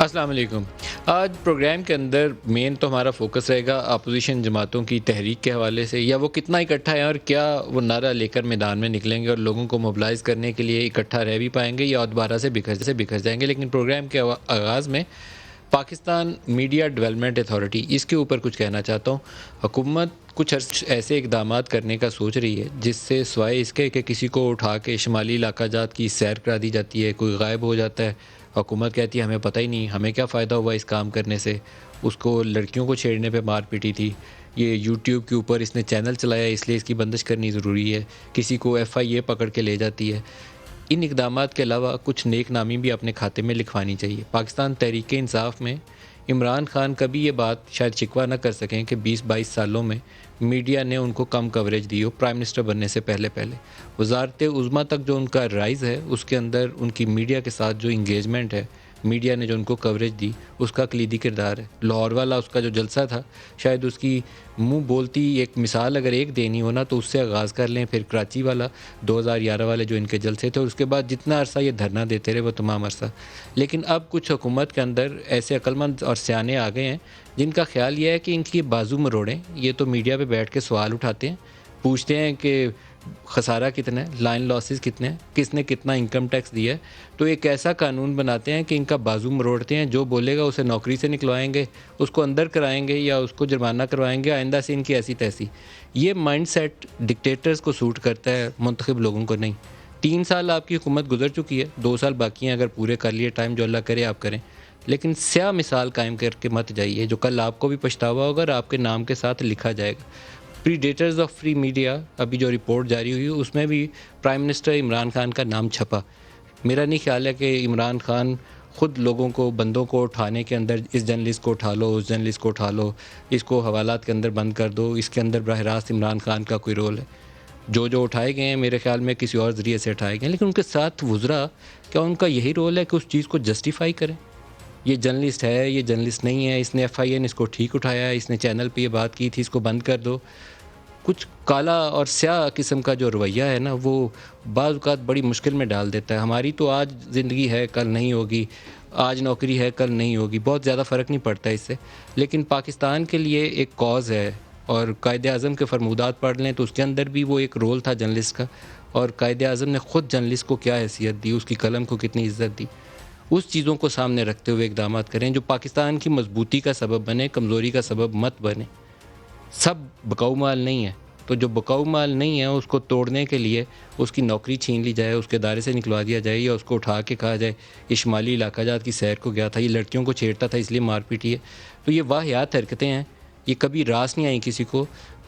السلام علیکم۔ آج پروگرام کے اندر مین تو ہمارا فوکس رہے گا اپوزیشن جماعتوں کی تحریک کے حوالے سے، یا وہ کتنا اکٹھا ہے اور کیا وہ نعرہ لے کر میدان میں نکلیں گے اور لوگوں کو موبلائز کرنے کے لیے اکٹھا رہ بھی پائیں گے یا دوبارہ سے بکھر جائیں گے۔ لیکن پروگرام کے آغاز میں پاکستان میڈیا ڈیولپمنٹ اتھارٹی، اس کے اوپر کچھ کہنا چاہتا ہوں۔ حکومت کچھ ایسے اقدامات کرنے کا سوچ رہی ہے جس سے سوائے اس کے کہ کسی کو اٹھا کے شمالی علاقہ جات کی سیر کرا دی جاتی ہے، کوئی غائب ہو جاتا ہے، حکومت کہتی ہے ہمیں پتہ ہی نہیں، ہمیں کیا فائدہ ہوا اس کام کرنے سے۔ اس کو لڑکیوں کو چھیڑنے پہ مار پیٹی تھی، یہ یوٹیوب کے اوپر اس نے چینل چلایا اس لیے اس کی بندش کرنی ضروری ہے، کسی کو ایف آئی اے پکڑ کے لے جاتی ہے۔ ان اقدامات کے علاوہ کچھ نیک نامی بھی اپنے کھاتے میں لکھوانی چاہیے۔ پاکستان تحریک انصاف میں عمران خان کبھی یہ بات شاید شکوہ نہ کر سکیں کہ 20-22 سالوں میں میڈیا نے ان کو کم کوریج دی ہو پرائم منسٹر بننے سے پہلے۔ وزارت عظمیٰ تک جو ان کا رائز ہے، اس کے اندر ان کی میڈیا کے ساتھ جو انگیجمنٹ ہے، میڈیا نے جو ان کو کوریج دی، اس کا کلیدی کردار ہے۔ لاہور والا اس کا جو جلسہ تھا، شاید اس کی منہ بولتی ایک مثال اگر ایک دینی ہونا تو اس سے آغاز کر لیں، پھر کراچی والا 2011 والے جو ان کے جلسے تھے، اور اس کے بعد جتنا عرصہ یہ دھرنا دیتے رہے وہ تمام عرصہ۔ لیکن اب کچھ حکومت کے اندر ایسے عقلمند اور سیانے آ گئے ہیں جن کا خیال یہ ہے کہ ان کی بازو مروڑیں، یہ تو میڈیا پہ بیٹھ کے سوال اٹھاتے ہیں، پوچھتے ہیں کہ خسارہ کتنا ہے، لائن لاسز کتنے ہیں، کس نے کتنا انکم ٹیکس دیا ہے، تو ایک ایسا قانون بناتے ہیں کہ ان کا بازو مروڑتے ہیں، جو بولے گا اسے نوکری سے نکلوائیں گے، اس کو اندر کرائیں گے یا اس کو جرمانہ کروائیں گے، آئندہ سے ان کی ایسی تیسی۔ یہ مائنڈ سیٹ ڈکٹیٹرز کو سوٹ کرتا ہے، منتخب لوگوں کو نہیں۔ 3 سال آپ کی حکومت گزر چکی ہے، 2 سال باقی ہیں، اگر پورے کر لیے ٹائم جو اللہ کرے آپ کریں، لیکن سیاہ مثال قائم کر کے مت جائیے جو کل آپ کو بھی پچھتاوا ہوگا اور آپ کے نام کے ساتھ لکھا جائے گا۔ پریڈیٹرز آف فری میڈیا، ابھی جو رپورٹ جاری ہوئی اس میں بھی پرائم منسٹر عمران خان کا نام چھپا۔ میرا نہیں خیال ہے کہ عمران خان خود لوگوں کو، بندوں کو اٹھانے کے اندر، اس جرنلسٹ کو اٹھا لو، اس جرنلسٹ کو اٹھا لو، اس کو حوالات کے اندر بند کر دو، اس کے اندر براہ راست عمران خان کا کوئی رول ہے۔ جو اٹھائے گئے ہیں میرے خیال میں کسی اور ذریعے سے اٹھائے گئے ہیں، لیکن ان کے ساتھ وزراء، کیا ان کا یہی رول ہے کہ اس چیز کو جسٹیفائی کریں؟ یہ جرنلسٹ ہے، یہ جرنلسٹ نہیں ہے، اس نے ایف آئی اے نے اس کو ٹھیک اٹھایا ہے، اس نے چینل پہ یہ بات کی تھی، اس کو بند کر دو۔ کچھ کالا اور سیاہ قسم کا جو رویہ ہے نا، وہ بعض اوقات بڑی مشکل میں ڈال دیتا ہے۔ ہماری تو آج زندگی ہے، کل نہیں ہوگی، آج نوکری ہے، کل نہیں ہوگی، بہت زیادہ فرق نہیں پڑتا اس سے، لیکن پاکستان کے لیے ایک کاز ہے، اور قائد اعظم کے فرمودات پڑھ لیں تو اس کے اندر بھی وہ ایک رول تھا جرنلسٹ کا، اور قائد اعظم نے خود جرنلسٹ کو کیا حیثیت دی، اس کی قلم کو کتنی عزت دی۔ اس چیزوں کو سامنے رکھتے ہوئے اقدامات کریں جو پاکستان کی مضبوطی کا سبب بنے، کمزوری کا سبب مت بنے۔ سب بکاؤ مال نہیں ہے، تو جو بکاؤ مال نہیں ہے اس کو توڑنے کے لیے اس کی نوکری چھین لی جائے، اس کے دائرے سے نکلوا دیا جائے، یا اس کو اٹھا کے کہا جائے یہ شمالی علاقہ جات کی سیر کو گیا تھا، یہ لڑکیوں کو چھیڑتا تھا اس لیے مار پیٹی ہے۔ تو یہ واہیات حرکتیں ہیں، یہ کبھی راس نہیں آئیں کسی کو،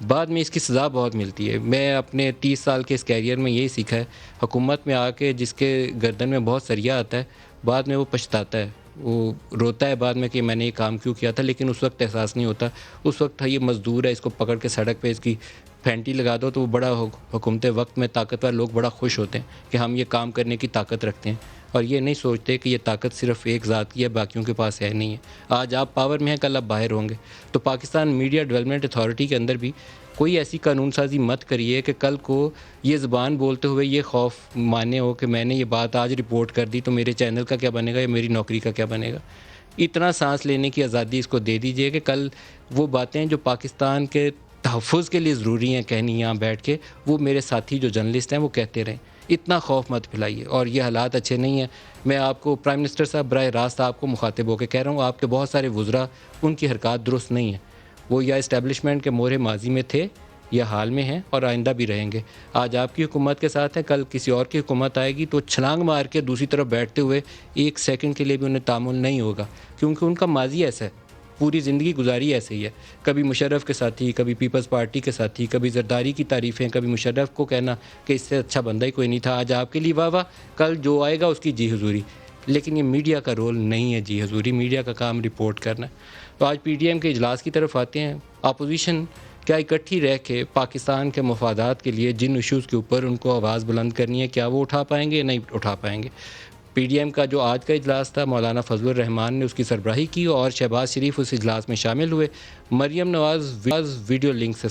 بعد میں اس کی سزا بہت ملتی ہے۔ میں اپنے 30 سال کے اس کیریئر میں یہی سیکھا ہے، حکومت میں آ کے جس کے گردن میں بہت سریا آتا ہے، بعد میں وہ پچھتاتا ہے، وہ روتا ہے بعد میں کہ میں نے یہ کام کیوں کیا تھا، لیکن اس وقت احساس نہیں ہوتا۔ اس وقت یہ مزدور ہے، اس کو پکڑ کے سڑک پہ اس کی پھینٹی لگا دو تو وہ بڑا حکومت وقت میں طاقتور لوگ بڑا خوش ہوتے ہیں کہ ہم یہ کام کرنے کی طاقت رکھتے ہیں، اور یہ نہیں سوچتے کہ یہ طاقت صرف ایک ذات کی ہے، باقیوں کے پاس ہے نہیں ہے۔ آج آپ پاور میں ہیں، کل آپ باہر ہوں گے۔ تو پاکستان میڈیا ڈیولپمنٹ اتھارٹی کے اندر بھی کوئی ایسی قانون سازی مت کریے کہ کل کو یہ زبان بولتے ہوئے یہ خوف مانے ہو کہ میں نے یہ بات آج رپورٹ کر دی تو میرے چینل کا کیا بنے گا یا میری نوکری کا کیا بنے گا۔ اتنا سانس لینے کی آزادی اس کو دے دیجئے کہ کل وہ باتیں جو پاکستان کے تحفظ کے لیے ضروری ہیں کہنی یہاں بیٹھ کے، وہ میرے ساتھی جو جرنلسٹ ہیں وہ کہتے رہیں۔ اتنا خوف مت پھیلائیے، اور یہ حالات اچھے نہیں ہیں۔ میں آپ کو پرائم منسٹر صاحب براہ راست آپ کو مخاطب ہو کے کہہ رہا ہوں، آپ کے بہت سارے وزراء، ان کی حرکات درست نہیں ہیں، وہ یا اسٹیبلشمنٹ کے مورے ماضی میں تھے یا حال میں ہیں اور آئندہ بھی رہیں گے۔ آج آپ کی حکومت کے ساتھ ہیں، کل کسی اور کی حکومت آئے گی تو چھلانگ مار کے دوسری طرف بیٹھتے ہوئے ایک سیکنڈ کے لیے بھی انہیں تامل نہیں ہوگا، کیونکہ ان کا ماضی ایسا ہے، پوری زندگی گزاری ایسے ہی ہے، کبھی مشرف کے ساتھی، کبھی پیپلز پارٹی کے ساتھی، کبھی زرداری کی تعریفیں، کبھی مشرف کو کہنا کہ اس سے اچھا بندہ ہی کوئی نہیں تھا، آج آپ کے لیے واہ واہ، کل جو آئے گا اس کی جی حضوری۔ لیکن یہ میڈیا کا رول نہیں ہے جی حضوری، میڈیا کا کام رپورٹ کرنا ہے۔ تو آج پی ٹی ایم کے اجلاس کی طرف آتے ہیں، اپوزیشن کیا اکٹھی رہ کے پاکستان کے مفادات کے لیے جن ایشوز کے اوپر ان کو آواز بلند کرنی ہے، کیا وہ اٹھا پائیں گے یا نہیں اٹھا پائیں گے؟ پی ڈی ایم کا جو آج کا اجلاس تھا، مولانا فضل الرحمان نے اس کی سربراہی کی اور شہباز شریف اس اجلاس میں شامل ہوئے، مریم نواز ویڈیو لنک سے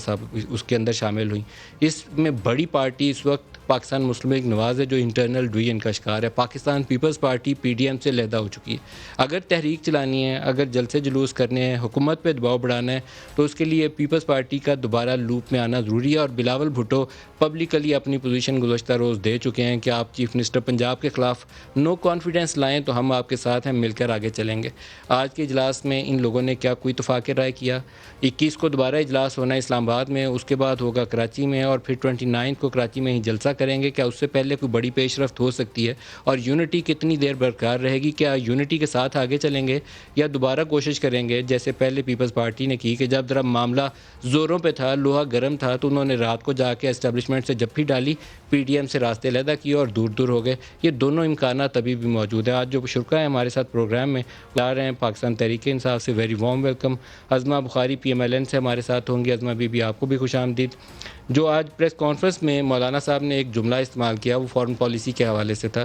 اس کے اندر شامل ہوئیں۔ اس میں بڑی پارٹی اس وقت پاکستان مسلم لیگ نواز ہے جو انٹرنل ڈویژن کا شکار ہے. پاکستان پیپلز پارٹی PDM سے علیحدہ ہو چکی ہے. اگر تحریک چلانی ہے, اگر جلسے جلوس کرنے ہیں, حکومت پہ دباؤ بڑھانا ہے, تو اس کے لیے پیپلز پارٹی کا دوبارہ لوپ میں آنا ضروری ہے. اور بلاول بھٹو پبلکلی اپنی پوزیشن گزشتہ روز دے چکے ہیں کہ آپ چیف منسٹر پنجاب کے خلاف نو کانفیڈنس لائیں تو ہم آپ کے ساتھ ہیں, مل کر آگے چلیں گے. آج کے اجلاس میں ان لوگوں نے کیا کوئی اتفاق رائے کیا؟ 21 کو دوبارہ اجلاس ہونا ہے اسلام آباد میں, اس کے بعد ہوگا کراچی میں, اور پھر 29 کو کراچی میں ہی جلسہ کریں گے. کیا اس سے پہلے کوئی بڑی پیش رفت ہو سکتی ہے؟ اور یونٹی کتنی دیر برقرار رہے گی؟ کیا یونٹی کے ساتھ آگے چلیں گے یا دوبارہ کوشش کریں گے جیسے پہلے پیپلز پارٹی نے کی کہ جب ذرا معاملہ زوروں پہ تھا, لوہا گرم تھا, تو انہوں نے رات کو جا کے اسٹیبلشمنٹ سے جپھی ڈالی, PDM سے راستے علیحدہ کیے اور دور دور ہو گئے. یہ دونوں امکانات ابھی بھی موجود ہیں. آج جو شرکا ہیں ہمارے ساتھ پروگرام میں لا رہے ہیں پاکستان تحریک انصاف سے, ویری وارم ویلکم. ازما بخاری PMLN سے ہمارے ساتھ ہوں گی. ازما بی آپ کو بھی خوش آمدید. جو آج پریس کانفرنس میں مولانا صاحب نے ایک جملہ استعمال کیا وہ فارن پالیسی کے حوالے سے تھا.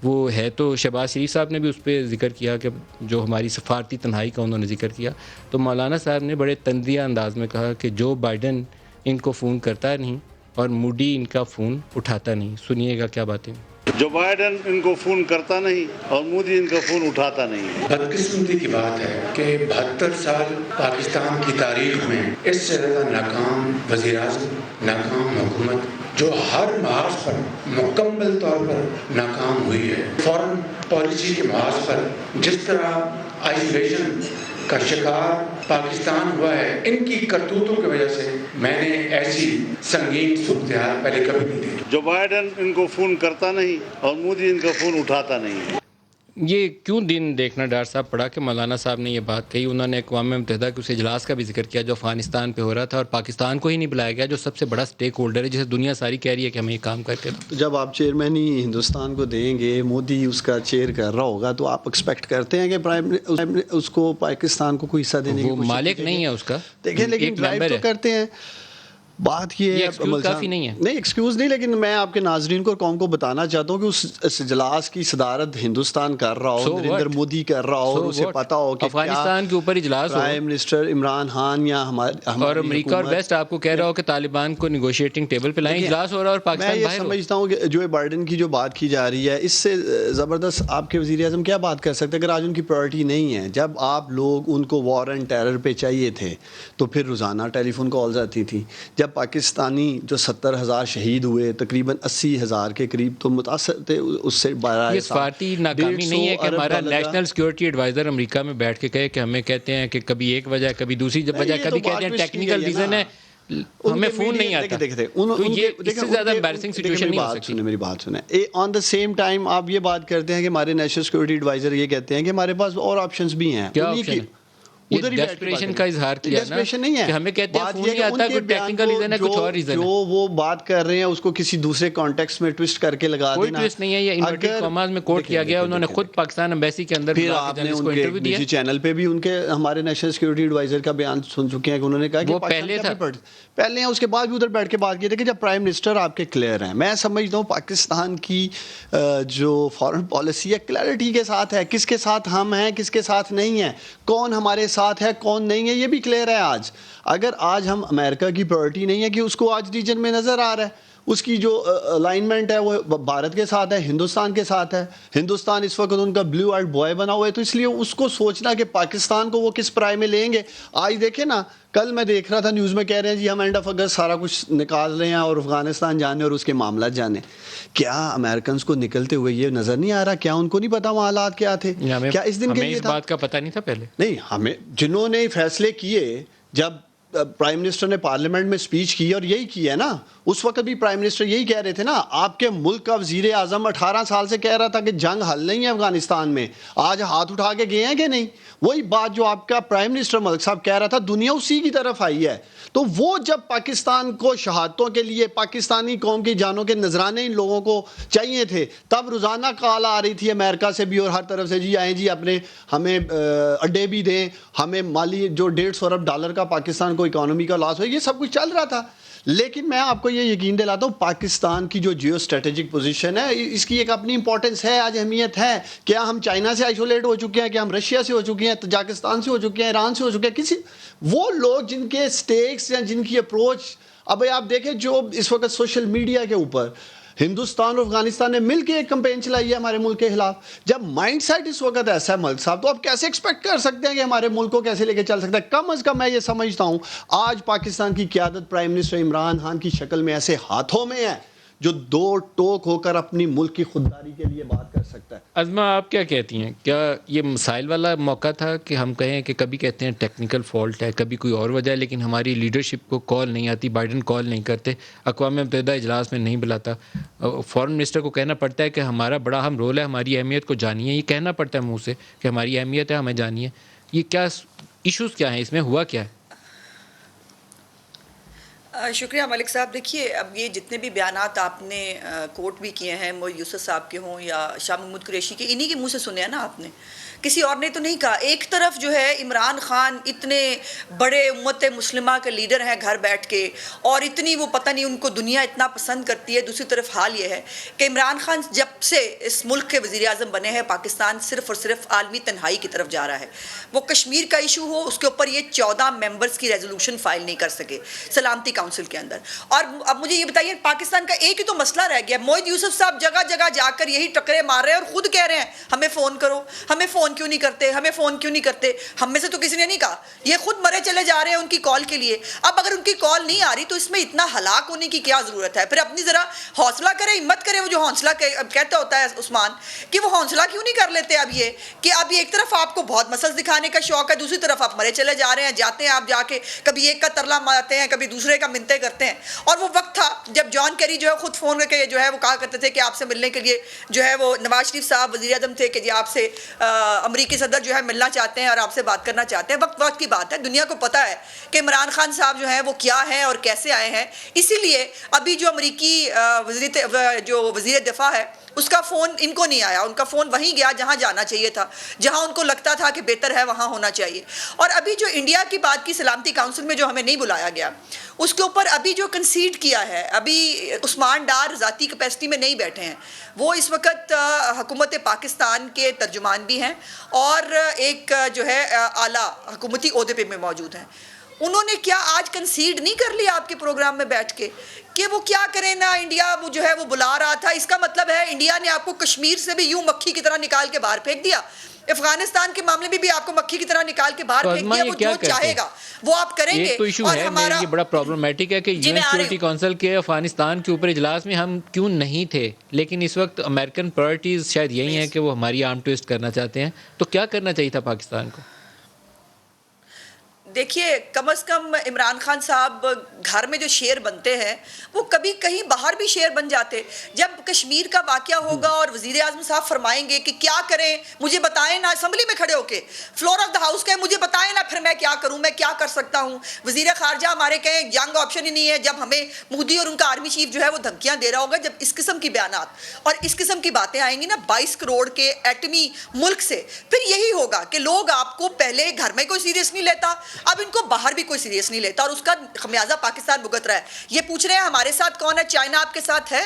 وہ ہے تو شہباز شریف صاحب نے بھی اس پہ ذکر کیا کہ جو ہماری سفارتی تنہائی کا انہوں نے ذکر کیا, تو مولانا صاحب نے بڑے تندیہ انداز میں کہا کہ جو بائیڈن ان کو فون کرتا نہیں اور موڈی ان کا فون اٹھاتا نہیں. سنیے گا کیا باتیں. جو بائیڈن ان کو فون کرتا نہیں اور مودی ان کا فون اٹھاتا نہیں. بدقسمتی کی بات ہے کہ 72 سال پاکستان کی تاریخ میں اس سے زیادہ ناکام وزیر اعظم, ناکام حکومت جو ہر محاذ پر مکمل طور پر ناکام ہوئی ہے. فارن پالیسی کے محاذ پر جس طرح آئسولیشن کا شکار پاکستان ہوا ہے, ان کی کرتوتوں کی وجہ سے میں نے ایسی سنگین صورتحال پہلے کبھی نہیں دیکھی. جو بائیڈن ان کو فون کرتا نہیں اور مودی ان کا فون اٹھاتا نہیں. یہ کیوں دن دیکھنا ڈاکٹر صاحب پڑا کہ مولانا صاحب نے یہ بات کہی؟ انہوں نے اقوام متحدہ کے اس اجلاس کا بھی ذکر کیا جو افغانستان پہ ہو رہا تھا, اور پاکستان کو ہی نہیں بلایا گیا جو سب سے بڑا سٹیک ہولڈر ہے, جسے دنیا ساری کہہ رہی ہے کہ ہمیں یہ کام کر کے دو. جب آپ چیئرمین ہی ہندوستان کو دیں گے, مودی اس کا چیئر کر رہا ہوگا, تو آپ ایکسپیکٹ کرتے ہیں کہ اس کو پاکستان کو کوئی حصہ دینے کی وہ مالک نہیں ہے اس کا, دیکھیں, لیکن ڈرائیو تو کرتے ہیں. بات یہ ایکسکیوز کافی نہیں ہے. نہیں ایکسکیوز نہیں, لیکن میں آپ کے ناظرین کو اور قوم کو بتانا چاہتا ہوں کہ اس اجلاس کی صدارت ہندوستان کر رہا ہو, نریندر مودی کر رہا ہو, اور اسے پتا ہو کہ افغانستان کے اوپر اجلاس ہو, پرائم منسٹر عمران خان یا اور امریکہ اور ویسٹ آپ کو کہہ رہا ہو کہ طالبان کو نیگوشیٹنگ ٹیبل پہ لائیں, اجلاس ہو رہا ہے اور پاکستان باہر. میں یہ سمجھتا ہوں کہ جو بائیڈن کی جو بات کی جا رہی ہے, اس سے زبردست آپ کے وزیر اعظم کیا بات کر سکتے ہیں اگر آج ان کی پرائرٹی نہیں ہے. جب آپ لوگ ان کو وار اینڈ ٹیرر پہ چاہیے تھے تو پھر روزانہ ٹیلی فون کالز آتی تھی. جب پاکستانی جو 70,000 شہید ہوئے, تقریباً 80,000 کے قریب تو متاثر تھے, اس سے یہ سفارتی ناکامی نہیں ہے کہ ہمارا نیشنل سیکورٹی ایڈوائزر امریکہ میں بیٹھ کے کہے کہ ہمیں کہتے ہیں کہ کبھی ایک وجہ کبھی دوسری وجہ, کبھی کہتے ہیں ٹیکنیکل ریزن ہے, ہمیں فون نہیں آتا. تو یہ اس سے زیادہ امبیرسنگ سچویشن نہیں ہو سکتی. میری بات سنیں. آن دا سیم ٹائم آپ یہ بات کرتے ہیں کہ ہمارے نیشنل سیکورٹی ایڈوائزر یہ کہتے ہیں کہ ہمارے پاس اور آپشنز بھی ہیں. کیا آپشن ہے؟ ادھر ڈیسپریشن کا اظہار کیا نا کہ ہمیں کہتے ہیں فون نہیں آتا, کوئی ٹیکنیکل ریزن ہے, کچھ اور ریزن ہے. جو وہ بات کر رہے ہیں اس کو کسی دوسرے کانٹیکسٹ میں ٹویسٹ کر کے لگا دینا, کوئی ٹویسٹ نہیں ہے. یہ انورٹڈ کاماز میں کوٹ کیا گیا, انہوں نے خود پاکستان ایمبیسی کے اندر پھر آپ نے ان کے نجی چینل پہ بھی ان کے ہمارے نیشنل سیکورٹی ایڈوائزر کا بیان سن چکے ہیں کہ انہوں نے کہا کہ وہ پہلے تھا, پہلے ہیں, اس کے بعد بھی ادھر بیٹھ کے بات کی تھی کہ جب پرائم منسٹر آپ کے کلیئر ہیں. میں سمجھتا ہوں پاکستان کی جو فارن پالیسی ہے کلیئرٹی کے ساتھ ہے, کس کے ساتھ ہم ہیں کس کے ساتھ نہیں ہیں, کون ہمارے ساتھ ہے کون نہیں ہے, یہ بھی کلیئر ہے. آج اگر آج ہم امریکہ کی پرائرٹی نہیں ہے کہ اس کو آج ریجن میں نظر آ رہا ہے, اس کی جو الائنمنٹ ہے وہ بھارت کے ساتھ ہے, ہندوستان کے ساتھ ہے. ہندوستان اس وقت ان کا بلیو آئڈ بوائے بنا ہوا ہے, تو اس لیے اس کو سوچنا کہ پاکستان کو وہ کس پرائے میں لیں گے. آج دیکھیں نا, کل میں دیکھ رہا تھا نیوز میں کہہ رہے ہیں جی ہم اینڈ آف اگست سارا کچھ نکال رہے ہیں اور افغانستان جانے اور اس کے معاملات جانے. کیا امریکنز کو نکلتے ہوئے یہ نظر نہیں آ رہا, کیا ان کو نہیں پتا وہ حالات کیا تھے, کیا اس دن کے لیے تھا؟ بات کا پتہ نہیں تھا پہلے. نہیں, ہمیں جنہوں نے فیصلے کیے, جب پرائم منسٹر نے پارلیمنٹ میں سپیچ کی, اور یہی کی ہے نا, اس وقت بھی پرائم منسٹر یہی کہہ رہے تھے نا, آپ کے ملک کا وزیر اعظم 18 سال سے کہہ رہا تھا کہ جنگ حل نہیں ہے افغانستان میں, آج ہاتھ اٹھا کے گئے ہیں کہ نہیں؟ وہی بات جو آپ کا پرائم منسٹر ملک صاحب کہہ رہا تھا, دنیا اسی کی طرف آئی ہے. تو وہ جب پاکستان کو شہادتوں کے لیے پاکستانی قوم کی جانوں کے نذرانے ان لوگوں کو چاہیے تھے, تب روزانہ کال آ رہی تھی امریکہ سے بھی اور ہر طرف سے, جی آئیں جی اپنے ہمیں اڈے بھی دیں, ہمیں مالی جو $150 ارب کا پاکستان کو اکانومی کا لاس ہوئے, یہ سب کچھ چل رہا تھا. لیکن میں آپ کو یہ یقین دلاتا ہوں پاکستان کی جو جیو اسٹریٹجک پوزیشن ہے اس کی ایک اپنی امپورٹنس ہے, آج اہمیت ہے. کیا ہم چائنا سے آئسولیٹ ہو چکے ہیں, کیا ہم رشیا سے ہو چکے ہیں, تاجکستان سے ہو چکے ہیں, ایران سے ہو چکے ہیں, کسی وہ لوگ جن کے سٹیکس یا جن کی اپروچ, اب آپ دیکھیں جو اس وقت سوشل میڈیا کے اوپر ہندوستان اور افغانستان نے مل کے ایک کمپین چلائی ہے ہمارے ملک کے خلاف. جب مائنڈ سیٹ اس وقت ایسا ہے ملک صاحب, تو آپ کیسے ایکسپیکٹ کر سکتے ہیں کہ ہمارے ملک کو کیسے لے کے چل سکتا ہے؟ کم از کم میں یہ سمجھتا ہوں آج پاکستان کی قیادت پرائم منسٹر عمران خان کی شکل میں ایسے ہاتھوں میں ہے جو دو ٹوک ہو کر اپنی ملک کی خودداری کے لیے بات کر سکتا ہے. عظمہ آپ کیا کہتی ہیں؟ کیا یہ مسائل والا موقع تھا کہ ہم کہیں کہ کبھی کہتے ہیں ٹیکنیکل فالٹ ہے, کبھی کوئی اور وجہ ہے, لیکن ہماری لیڈرشپ کو کال نہیں آتی, بائیڈن کال نہیں کرتے, اقوام متحدہ اجلاس میں نہیں بلاتا, فارن منسٹر کو کہنا پڑتا ہے کہ ہمارا بڑا اہم رول ہے, ہماری اہمیت کو جانیے, یہ کہنا پڑتا ہے منہ سے کہ ہماری اہمیت ہے, ہمیں جانیے. یہ کیا ایشوز کیا ہیں, اس میں ہوا کیا ہے؟ شکریہ ملک صاحب. دیکھیے اب یہ جتنے بھی بیانات آپ نے کوٹ بھی کیے ہیں, موئی یوسف صاحب کے ہوں یا شاہ محمود قریشی کے, انہی کے منہ سے سنے ہیں نا آپ نے, کسی اور نے تو نہیں کہا. ایک طرف جو ہے عمران خان اتنے بڑے امت مسلمہ کے لیڈر ہیں گھر بیٹھ کے, اور اتنی وہ پتہ نہیں ان کو دنیا اتنا پسند کرتی ہے. دوسری طرف حال یہ ہے کہ عمران خان جب سے اس ملک کے وزیر اعظم بنے ہیں, پاکستان صرف اور صرف عالمی تنہائی کی طرف جا رہا ہے. وہ کشمیر کا ایشو ہو, اس کے اوپر یہ 14 ممبرز کی ریزولوشن فائل نہیں کر سکے سلامتی کونسل کے اندر. اور اب مجھے یہ بتائیے, پاکستان کا ایک ہی تو مسئلہ رہ گیا. موئی یوسف صاحب جگہ جگہ جا کر یہی ٹکرے مار رہے ہیں اور خود کہہ رہے ہیں ہمیں فون کرو, ہمیں فون کیوں نہیں کرتے, ہمیں فون کیوں نہیں کرتے. ہم میں سے تو کسی نے نہیں کہا, یہ خود مرے چلے جا رہے ہیں ان کی کال کے لیے. اب اگر ان کی کال نہیں آ رہی تو اس میں اتنا ہلاک ہونے کی کیا ضرورت ہے؟ پھر اپنی ذرا حوصلہ کرے, ہمت کرے. وہ جو حوصلہ کہتا ہوتا ہے عثمان کہ وہ حوصلہ کیوں نہیں کر لیتے اب یہ کہ اب ایک طرف آپ کو بہت مسلس دکھانے کا شوق ہے, دوسری طرف آپ مرے چلے جا رہے ہیں, جاتے ہیں آپ جا کے کبھی ایک کا ترلا مارتے ہیں, کبھی دوسرے کا منتیں کرتے ہیں. اور وہ وقت تھا جب جان کیری جو ہے خود فون کر کے جو ہے وہ کہا کرتے تھے کہ آپ سے ملنے کے لیے جو ہے وہ نواز شریف صاحب وزیر اعظم تھے کہ جی آپ سے امریکی صدر جو ہے ملنا چاہتے ہیں اور آپ سے بات کرنا چاہتے ہیں. وقت کی بات ہے, دنیا کو پتہ ہے کہ عمران خان صاحب جو ہیں وہ کیا ہیں اور کیسے آئے ہیں. اسی لیے ابھی جو امریکی جو وزیر دفاع ہے اس کا فون ان کو نہیں آیا, ان کا فون وہیں گیا جہاں جانا چاہیے تھا, جہاں ان کو لگتا تھا کہ بہتر ہے وہاں ہونا چاہیے. اور ابھی جو انڈیا کی بات کی سلامتی کونسل میں جو ہمیں نہیں بلایا گیا, اس کے اوپر ابھی جو کنسیڈ کیا ہے, ابھی عثمان ڈار ذاتی کیپیسٹی میں نہیں بیٹھے ہیں, وہ اس وقت حکومت پاکستان کے ترجمان بھی ہیں اور ایک جو ہے اعلیٰ حکومتی عہدے پہ میں موجود ہیں. انہوں نے کیا آج کنسیڈ نہیں کر لیا آپ کے پروگرام میں بیٹھ کے کہ وہ کیا کریں نا, انڈیا وہ جو ہے وہ بلا رہا تھا, اس کا مطلب ہے انڈیا نے آپ کو کشمیر سے بھی یوں مکھی کی طرح نکال کے باہر پھینک دیا, افغانستان کے معاملے میں بھی آپ کو مکھی کی طرح نکال کے باہر پھینک دیا. وہ جو چاہے گا وہ آپ کریں گے. ایک تو ایشو ہے یہ بڑا پرابلمٹک ہے کہ یو این سیکورٹی کونسل کے افغانستان کے اوپر اجلاس میں ہم کیوں نہیں تھے, لیکن اس وقت امریکن پرائرٹیز شاید یہی ہیں کہ وہ ہماری آرم ٹویسٹ کرنا چاہتے ہیں. تو کیا کرنا چاہیے تھا پاکستان کو؟ دیکھیے کم از کم عمران خان صاحب گھر میں جو شیر بنتے ہیں وہ کبھی کہیں باہر بھی شیر بن جاتے. جب کشمیر کا واقعہ ہوگا اور وزیر اعظم صاحب فرمائیں گے کہ کیا کریں مجھے بتائیں نا, اسمبلی میں کھڑے ہو کے فلور آف دا ہاؤس کہیں مجھے بتائیں نا پھر میں کیا کروں, میں کیا کر سکتا ہوں. وزیر خارجہ ہمارے کہیں جنگ آپشن ہی نہیں ہے, جب ہمیں مودی اور ان کا آرمی چیف جو ہے وہ دھمکیاں دے رہا ہوگا. جب اس قسم کی بیانات اور اس قسم کی باتیں آئیں گی نا 22 کروڑ کے ایٹمی ملک سے, پھر یہی ہوگا کہ لوگ آپ کو پہلے گھر میں کوئی سیریس نہیں لیتا, اب ان کو باہر بھی کوئی سیریس نہیں لیتا, اور اس کا خمیازہ پاکستان بھگت رہا ہے. یہ پوچھ رہے ہیں ہمارے ساتھ کون ہے, چائنا آپ کے ساتھ ہے.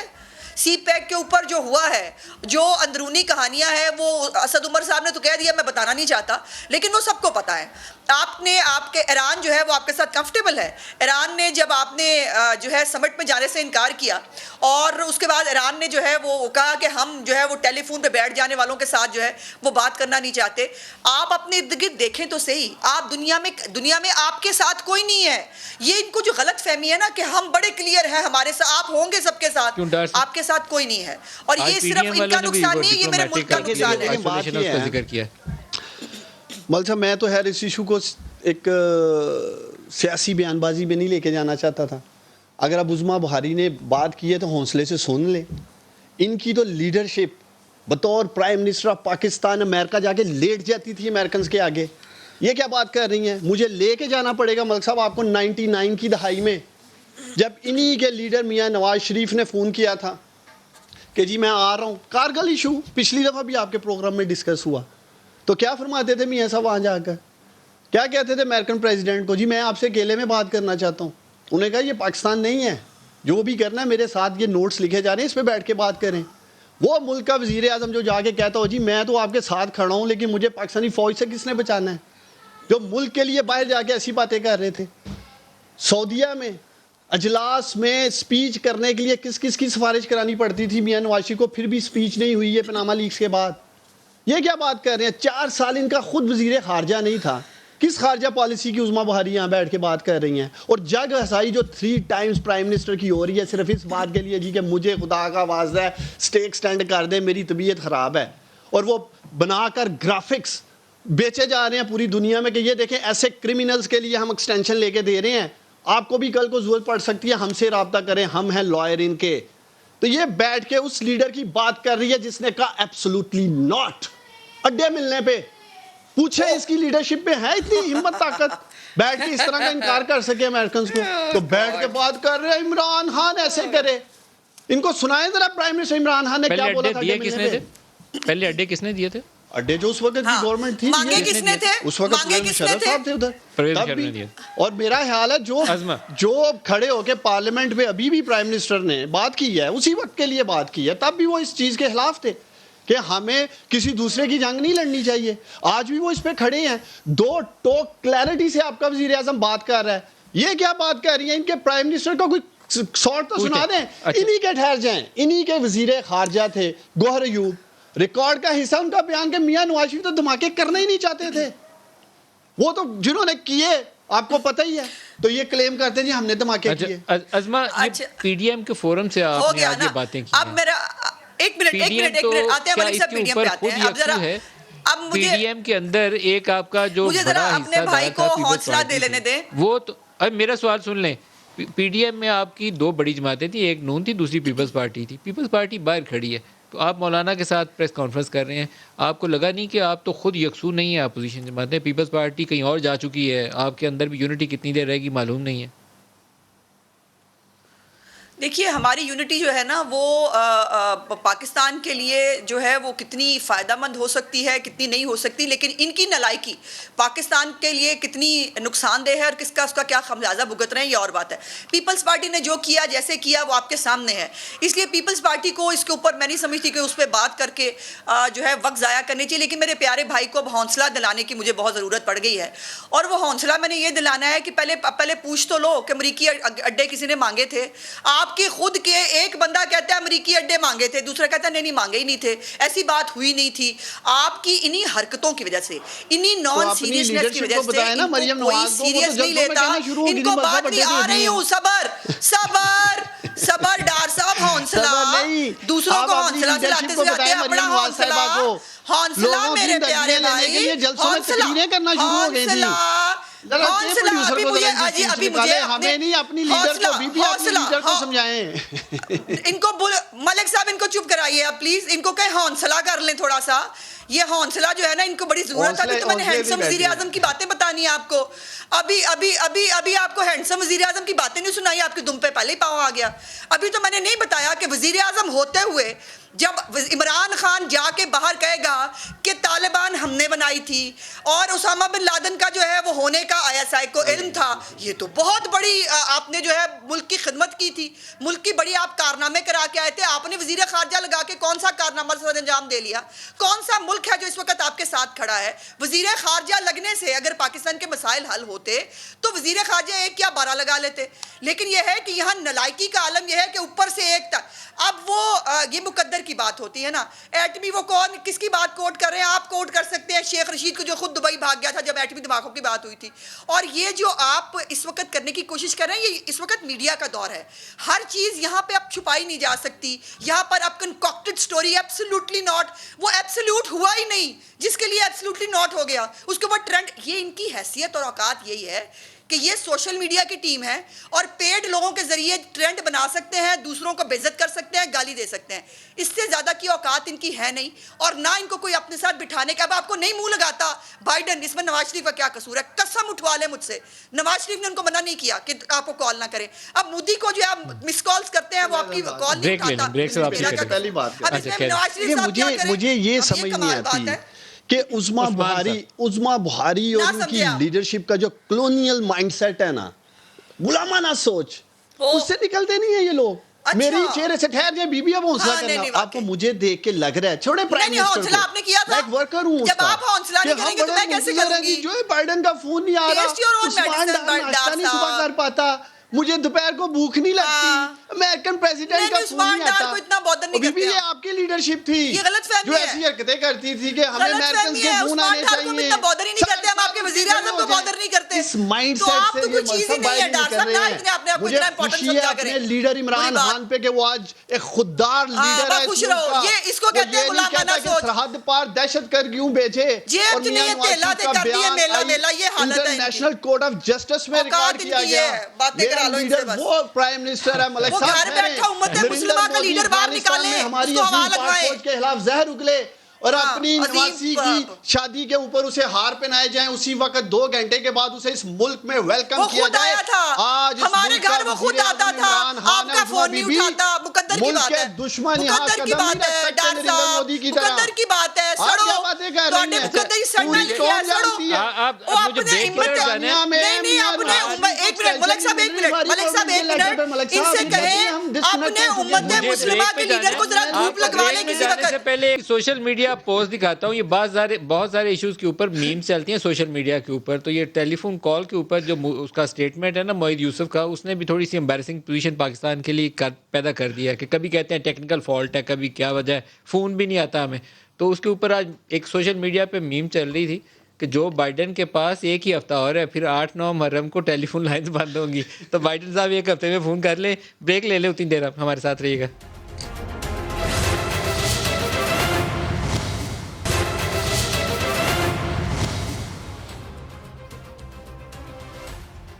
سی پیک کے اوپر جو ہوا ہے, جو اندرونی کہانیاں ہیں, وہ اسد عمر صاحب نے تو کہہ دیا میں بتانا نہیں چاہتا, لیکن وہ سب کو پتہ ہے. آپ کے ایران جو ہے وہ آپ کے ساتھ کمفرٹیبل ہے. ایران نے جب آپ نے جو ہے سمٹ میں جانے سے انکار کیا اور اس کے بعد ایران نے جو ہے وہ کہا کہ ہم جو ہے وہ ٹیلی فون پہ بیٹھ جانے والوں کے ساتھ جو ہے وہ بات کرنا نہیں چاہتے. آپ اپنے ارد گرد دیکھیں تو صحیح, آپ دنیا میں آپ کے ساتھ کوئی نہیں ہے. یہ ان کو جو غلط فہمی ہے نا کہ ہم بڑے کلیئر ہیں, ہمارے ساتھ آپ ہوں گے سب کے ساتھ, آپ کے ساتھ کوئی نہیں ہے. اور یہ صرف ان کا نقصان نہیں ہے, یہ میرے ملک کا نقصان ہے. مل صاحب میں تو خیر اس ایشو کو ایک سیاسی بیان بازی میں نہیں لے کے جانا چاہتا تھا. اگر اب عظمیٰ بخاری نے بات کی ہے تو حوصلے سے سن لیں. ان کی تو لیڈرشپ بطور پرائم منسٹر آف پاکستان امریکہ جا کے لیٹ جاتی تھی امریکنز کے آگے. یہ کیا بات کر رہی ہیں, مجھے لے کے جانا پڑے گا ملک صاحب آپ کو 99 کی دہائی میں, جب انہی کے لیڈر میاں نواز شریف نے فون کیا تھا کہ جی میں آ رہا ہوں. کارگل ایشو پچھلی دفعہ بھی آپ کے پروگرام میں ڈسکس ہوا, تو کیا فرماتے تھے میاں صاحب وہاں جا کر, کیا کہتے تھے امریکن پریزیڈنٹ کو, جی میں آپ سے اکیلے میں بات کرنا چاہتا ہوں. انہوں نے کہا یہ پاکستان نہیں ہے, جو بھی کرنا ہے میرے ساتھ یہ نوٹس لکھے جا رہے ہیں, اس پہ بیٹھ کے بات کریں. وہ ملک کا وزیر اعظم جو جا کے کہتا ہو جی میں تو آپ کے ساتھ کھڑا ہوں لیکن مجھے پاکستانی فوج سے کس نے بچانا ہے, جو ملک کے لیے باہر جا کے ایسی باتیں کر رہے تھے. سعودیہ میں اجلاس میں سپیچ کرنے کے لیے کس کس کی سفارش کرانی پڑتی تھی میاں نواز شریف کو, پھر بھی سپیچ نہیں ہوئی ہے پاناما لیکس کے بعد. یہ کیا بات کر رہے ہیں؟ 4 سال ان کا خود وزیر خارجہ نہیں تھا. کس خارجہ پالیسی کی عظما بہاری یہاں بیٹھ کے بات کر رہی ہیں؟ اور جگ ہسائی جو 3 ٹائمز پرائم منسٹر کی ہو رہی ہے صرف اس بات کے لیے جی کہ مجھے خدا کا واسطہ ہے سٹیک سٹینڈ کر دے, میری طبیعت خراب ہے, اور وہ بنا کر گرافکس بیچے جا رہے ہیں پوری دنیا میں کہ یہ دیکھیں ایسے کرمینلز کے لیے ہم ایکسٹینشن لے کے دے رہے ہیں, آپ کو بھی کل کو ضرورت پڑ سکتی ہے, ہم سے رابطہ کریں, ہم ہیں لائر ان کے. تو یہ بیٹھ کے اس لیڈر کی بات کر رہی ہے جس نے کہا ایبسولوٹلی ناٹ. اڈے ملنے پہ پوچھیں اس کی لیڈرشپ میں ہے اتنی ہمت طاقت بیٹھ کے اس طرح کا انکار کر سکے امریکنز کو؟ تو بیٹھ کے بات کر رہے ہیں عمران خان ایسے کرے. ان کو سنائیں ذرا پرائم منسٹر عمران خان نے کیا بولا تھا اڈے ملنے پہ. پہلے اڈے کس نے دیے تھے؟ اڈے جو اس وقت کی گورنمنٹ تھی, مانگے کس نے تھے؟ اس وقت پرویز مشرف صاحب تھے ادھر پرویز تب مشرف بھی. نے دیے. اور میرا خیال ہے جو کھڑے ہو کے پارلیمنٹ میں ابھی بھی پرائم منسٹر نے بات کی ہے اسی وقت کے لیے بات کی ہے, تب بھی وہ اس چیز کے خلاف تھے کہ ہمیں کسی دوسرے کی جنگ نہیں لڑنی چاہیے. آج بھی وہ اس پہ کھڑے ہیں. 2 ٹوک کلیئرٹی سے آپ کا وزیر اعظم بات کر رہا ہے, یہ کیا بات کر رہی ہیں؟ ان کے پرائم منسٹر کو کوئی سارٹ تو سنا دیں. انہی کے ٹھہر جائیں, انہی کے وزیر خارجہ تھے گوہر ایوب, ریکارڈ کا حصہ ان کا بیان کہ میاں نواز شریف تو دھماکے کرنا ہی نہیں چاہتے تھے, وہ تو جنہوں نے کیے آپ کو پتہ ہی ہے, تو یہ کلیم کرتے ہیں جی ہم نے دھماکے کیے. ازما پی ڈی ایم کے فورم سے آپ نے آج یہ باتیں کی. اب میرا ایک منٹ آتے ہیں ملک صاحب, پی ڈی ایم پہ آتے ہیں. اب ذرا اب پی ڈی ایم کے اندر ایک آپ کا جو مجھے ذرا اپنے بھائی کو حوصلہ دے لینے دیں. وہ تو اب میرا سوال سن لیں. پی ڈی ایم میں آپ کی 2 بڑی جماعتیں تھیں, ایک نون تھی, دوسری پیپلز پارٹی تھی. پیپلز پارٹی باہر کھڑی ہے, تو آپ مولانا کے ساتھ پریس کانفرنس کر رہے ہیں, آپ کو لگا نہیں کہ آپ تو خود یکسو نہیں ہیں اپوزیشن جماعتیں, پیپلز پارٹی کہیں اور جا چکی ہے, آپ کے اندر بھی یونٹی کتنی دیر رہے گی معلوم نہیں ہے. دیکھیے ہماری یونٹی جو ہے نا وہ پاکستان کے لیے جو ہے وہ کتنی فائدہ مند ہو سکتی ہے, کتنی نہیں ہو سکتی, لیکن ان کی نالائکی پاکستان کے لیے کتنی نقصان دہ ہے اور کس کا اس کا کیا خمیازہ بھگت رہے ہیں یہ اور بات ہے. پیپلز پارٹی نے جو کیا جیسے کیا وہ آپ کے سامنے ہے, اس لیے پیپلز پارٹی کو اس کے اوپر میں نہیں سمجھتی کہ اس پہ بات کر کے جو ہے وقت ضائع کرنی چاہیے. لیکن میرے پیارے بھائی کو اب حوصلہ دلانے کی مجھے بہت ضرورت پڑ گئی ہے, اور وہ حوصلہ میں نے یہ دلانا ہے کہ پہلے پوچھ تو لو کہ امریکی اڈے کسی نے مانگے تھے. آپ کے خود کے ایک بندہ کہتا ہے امریکی اڈے مانگے تھے, دوسرا کہتا ہے نہیں مانگے ہی نہیں تھے, ایسی بات ہوئی نہیں تھی. آپ کی انہی حرکتوں کی وجہ سے, انہی نان سیریسنس کی وجہ سے ان کو کوئی سیریس نہیں لیتا. ان کو بات نہیں آ رہی ہوں, صبر ڈار صاحب, حوصلہ, دوسروں کو حوصلہ دلاتے سکھاتے ہیں, اپنا حوصلہ میرے پیارے بھائی, ان کو ملک صاحب ان کو چپ کرائیے آپ پلیز, ان کو کہیں حوصلہ کر لیں تھوڑا سا. یہ حوصلہ جو ہے نا ان کو بڑی ضرورت ہے. تو میں نے ہینڈسم وزیر اعظم کی باتیں بتانی ہے آپ کو. ابھی آپ کو ہینڈسم وزیر اعظم کی باتیں نہیں سنائی, آپ کے دم پہ پہلے ہی پاؤں آ گیا. ابھی تو میں نے نہیں بتایا کہ وزیر اعظم ہوتے ہوئے جب عمران خان جا کے باہر کہے گا کہ طالبان ہم نے بنائی تھی اور اسامہ بن لادن کا جو ہے وہ ہونے کا ISI کو علم تھا, یہ تو بہت بڑی آپ نے جو ہے ملک کی خدمت کی تھی, ملک کی بڑی آپ کارنامے کرا کے آئے تھے. آپ نے وزیر خارجہ لگا کے کون سا کارنامہ سر انجام دے لیا؟ کون سا ملک ہے جو اس وقت آپ کے ساتھ کھڑا ہے؟ وزیر خارجہ لگنے سے اگر پاکستان کے مسائل حل ہوتے تو وزیر خارجہ 1 یا 12 لگا لیتے. لیکن یہ ہے کہ یہاں نالائکی کا عالم یہ ہے کہ اوپر سے ایک تک. اب وہ یہ مقدر کی بات ہوتی ہے نا, ایٹمی وہ کون کس کی بات کوٹ کر رہے ہیں؟ آپ کوٹ کر سکتے ہیں شیخ رشید کو جو خود دبئی بھاگ گیا تھا جب ایٹمی دھماکوں کی بات ہوئی تھی. اور یہ جو آپ اس وقت کرنے کی کوشش کر رہے ہیں, یہ اس وقت میڈیا کا دور ہے, ہر چیز یہاں پہ اب چھپائی نہیں جا سکتی. یہاں پر اب کنکاکٹڈ سٹوری ایبسلیوٹلی ناٹ, وہ ایبسلیوٹ ہوا ہی نہیں جس کے لیے ایبسلیوٹلی ناٹ ہو گیا, اس کے اوپر ٹرینڈ. یہ ان کی حیثیت اور اوقات یہی ہے کہ یہ سوشل میڈیا کی ٹیم ہے اور پیڈ لوگوں کے ذریعے ٹرینڈ بنا سکتے ہیں, دوسروں کو بے عزت کر سکتے ہیں, گالی دے سکتے ہیں. اس سے زیادہ کی اوقات ان کی ہے نہیں, اور نہ ان کو کوئی اپنے ساتھ بٹھانے کا. اب آپ کو نہیں منہ لگاتا بائیڈن, اس میں نواز شریف کا کیا قصور ہے؟ قسم اٹھوا لے مجھ سے, نواز شریف نے ان کو منع نہیں کیا کہ آپ کو کال نہ کریں. اب مودی کو جو آپ مس کالز کرتے ہیں وہ آپ کی کال نہیں اٹھاتا. پہلی بات اب اس میں نواز شریف صاحب کیا کریں؟ مجھے یہ سمجھ نہیں آتی کہ عظما بہاری اور ان کی لیڈرشپ کا جو کلونیل مائنڈ سیٹ ہے نا, غلامانہ سوچ, اس سے نکلتے نہیں ہیں یہ لوگ. میری چہرے سے ٹھہر جائیں بی بی, اب حوصلہ کرنا. آپ کو مجھے دیکھ کے لگ رہا ہے چھوڑے پرائم منسٹر کو, آپ نے کیا تھا, ایک ورکر ہوں جب آپ حوصلہ نہیں کریں گے تو میں کیسے کروں گی؟ جو بائیڈن کا فون نہیں آ رہا, عثمان ڈار ناشتہ نہیں صبح کر پاتا, مجھے دوپہر کو بھوک نہیں لگتی, امریکن پریزیڈنٹ کا فون نہیں آتا. کو اتنا بودر نہیں کرتے. یہ آپ کی لیڈرشپ تھی یہ غلط فہمی جو ایسی حرکتیں کرتی تھی کہ ہمیں امریکن کے فون آنے چاہیے. اتنا بودر ہی نہیں کرتے, ہم آپ کے وزیر اعظم کو بودر نہیں کرتے. اس مائنڈ سیٹ سے یہ مذہب باہر نہیں کر رہے ہیں. مجھے خوشی ہے اپنے لیڈر عمران خان پہ کہ وہ آج ایک خوددار لیڈر ہے. خوش رہو, یہ اس کو کہتے ہیں غلامانہ سوچ. سرحد پار دہشت گرد کیوں بھیجے, اور میاں نواز شریف کا بیان انٹرنیشنل کورٹ آف جسٹس میں ریکارڈ کیا گیا. میرا لیڈر وہ پرائم منسٹر ہے, ملک صاحب ہماری عظیم پاک فوج کے خلاف زہر اگلے اور اپنی نواسی کی شادی کے اوپر اسے ہار پہنائے جائیں, اسی وقت 2 گھنٹے کے بعد اسے اس ملک میں ویلکم کیا جائے. آج ہمارے گھر وہ خود آتا تھا, آپ کا فون نہیں اٹھاتا. مقدر کی بات ہے, دشمن یہاں قدم نہیں رکھ سکتے نریندر مودی کی طرح. مقدر کی بات ہے, آپ کیا باتیں کر رہی ہیں, پوری قوم جانتی ہے. پہلے سوشل میڈیا پوسٹ دکھاتا ہوں, یہ بہت سارے ایشوز کے اوپر میمز چلتی ہیں سوشل میڈیا کے اوپر. تو یہ ٹیلی فون کال کے اوپر جو اس کا اسٹیٹمنٹ ہے نا موعد یوسف کا, اس نے بھی تھوڑی سی امبیرسنگ پوزیشن پاکستان کے لیے پیدا کر دیا کہ کبھی کہتے ہیں ٹیکنیکل فالٹ ہے, کبھی کیا وجہ ہے, فون بھی نہیں آتا ہمیں. تو اس کے اوپر آج ایک سوشل میڈیا پہ میم چل رہی تھی کہ جو بائیڈن کے پاس ایک ہی ہفتہ اور ہے, پھر 8-9 محرم کو ٹیلی فون لائنز بند ہوں گی. تو بائیڈن صاحب ایک ہفتے میں فون کر لیں, بریک لے لیں اتنی دیر, آپ ہمارے ساتھ رہیے گا.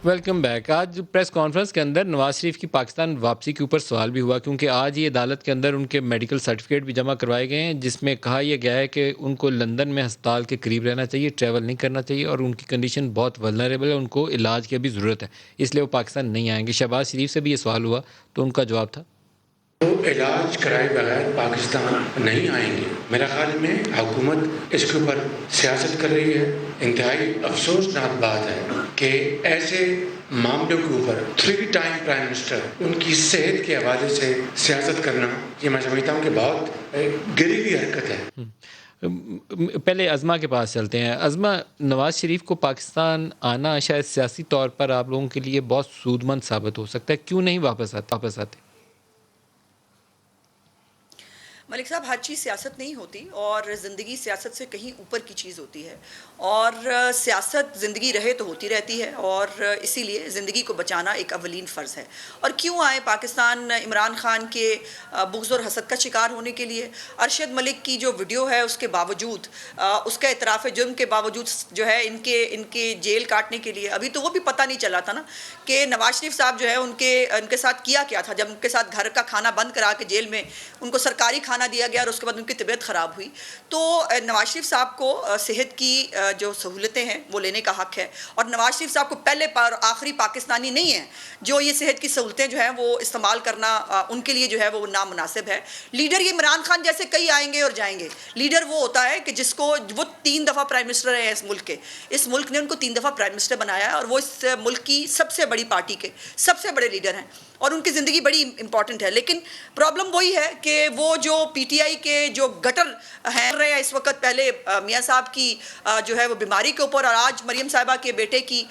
Welcome back. آج پریس کانفرنس کے اندر نواز شریف کی پاکستان واپسی کے اوپر سوال بھی ہوا, کیونکہ آج یہ عدالت کے اندر ان کے میڈیکل سرٹیفکیٹ بھی جمع کروائے گئے ہیں, جس میں کہا یہ گیا ہے کہ ان کو لندن میں ہسپتال کے قریب رہنا چاہیے, ٹریول نہیں کرنا چاہیے, اور ان کی کنڈیشن بہت ولنریبل ہے, ان کو علاج کی بھی ضرورت ہے, اس لیے وہ پاکستان نہیں آئیں گے. شہباز شریف سے بھی یہ سوال ہوا تو ان کا جواب تھا وہ علاج کرائے بغیر پاکستان نہیں آئیں گے. میرا خیال میں حکومت اس کے اوپر سیاست کر رہی ہے. انتہائی افسوسناک بات ہے کہ ایسے معاملوں کے اوپر 3 ٹائم پرائم منسٹر ان کی صحت کے حوالے سے سیاست کرنا, یہ میں سمجھتا ہوں کہ بہت گری ہوئی حرکت ہے. پہلے عظمہ کے پاس چلتے ہیں. عظمہ, نواز شریف کو پاکستان آنا شاید سیاسی طور پر آپ لوگوں کے لیے بہت سود مند ثابت ہو سکتا ہے, کیوں نہیں واپس آتے؟ ملک صاحب, ہر چیز سیاست نہیں ہوتی, اور زندگی سیاست سے کہیں اوپر کی چیز ہوتی ہے, اور سیاست زندگی رہے تو ہوتی رہتی ہے, اور اسی لیے زندگی کو بچانا ایک اولین فرض ہے. اور کیوں آئے پاکستان عمران خان کے بغض اور حسد کا شکار ہونے کے لیے؟ ارشد ملک کی جو ویڈیو ہے اس کے باوجود, اس کا اعتراف جرم کے باوجود جو ہے ان کے جیل کاٹنے کے لیے. ابھی تو وہ بھی پتہ نہیں چلا تھا نا کہ نواز شریف صاحب جو ہے ان کے ساتھ کیا تھا, جب ان کے ساتھ گھر کا کھانا بند کرا کے جیل میں ان کو سرکاری کھانا دیا گیا اور اس کے بعد ان کی طبیعت خراب ہوئی. تو نواز شریف صاحب کو صحت کی جو سہولتیں ہیں وہ لینے کا حق ہے, اور نواز شریف صاحب کو پہلے اور آخری پاکستانی نہیں ہیں جو یہ صحت کی سہولتیں جو ہیں وہ استعمال کرنا ان کے لیے جو ہے وہ نامناسب ہے. لیڈر یہ عمران خان جیسے کئی آئیں گے اور جائیں گے. لیڈر وہ ہوتا ہے کہ جس کو وہ 3 دفعہ پرائم منسٹر ہیں اس ملک کے, اس ملک نے ان کو 3 دفعہ پرائم منسٹر بنایا ہے, اور وہ اس ملک کی سب سے بڑی پارٹی کے سب سے بڑے لیڈر ہیں, اور ان کی زندگی بڑی امپورٹنٹ ہے. لیکن پرابلم وہی ہے کہ وہ جو پی ٹی آئی کے جو گٹر ہیں رہے ہیں اس وقت, پہلے میاں صاحب کی جو ہے وہ بیماری کے اوپر, اور آج مریم صاحبہ کے بیٹے کی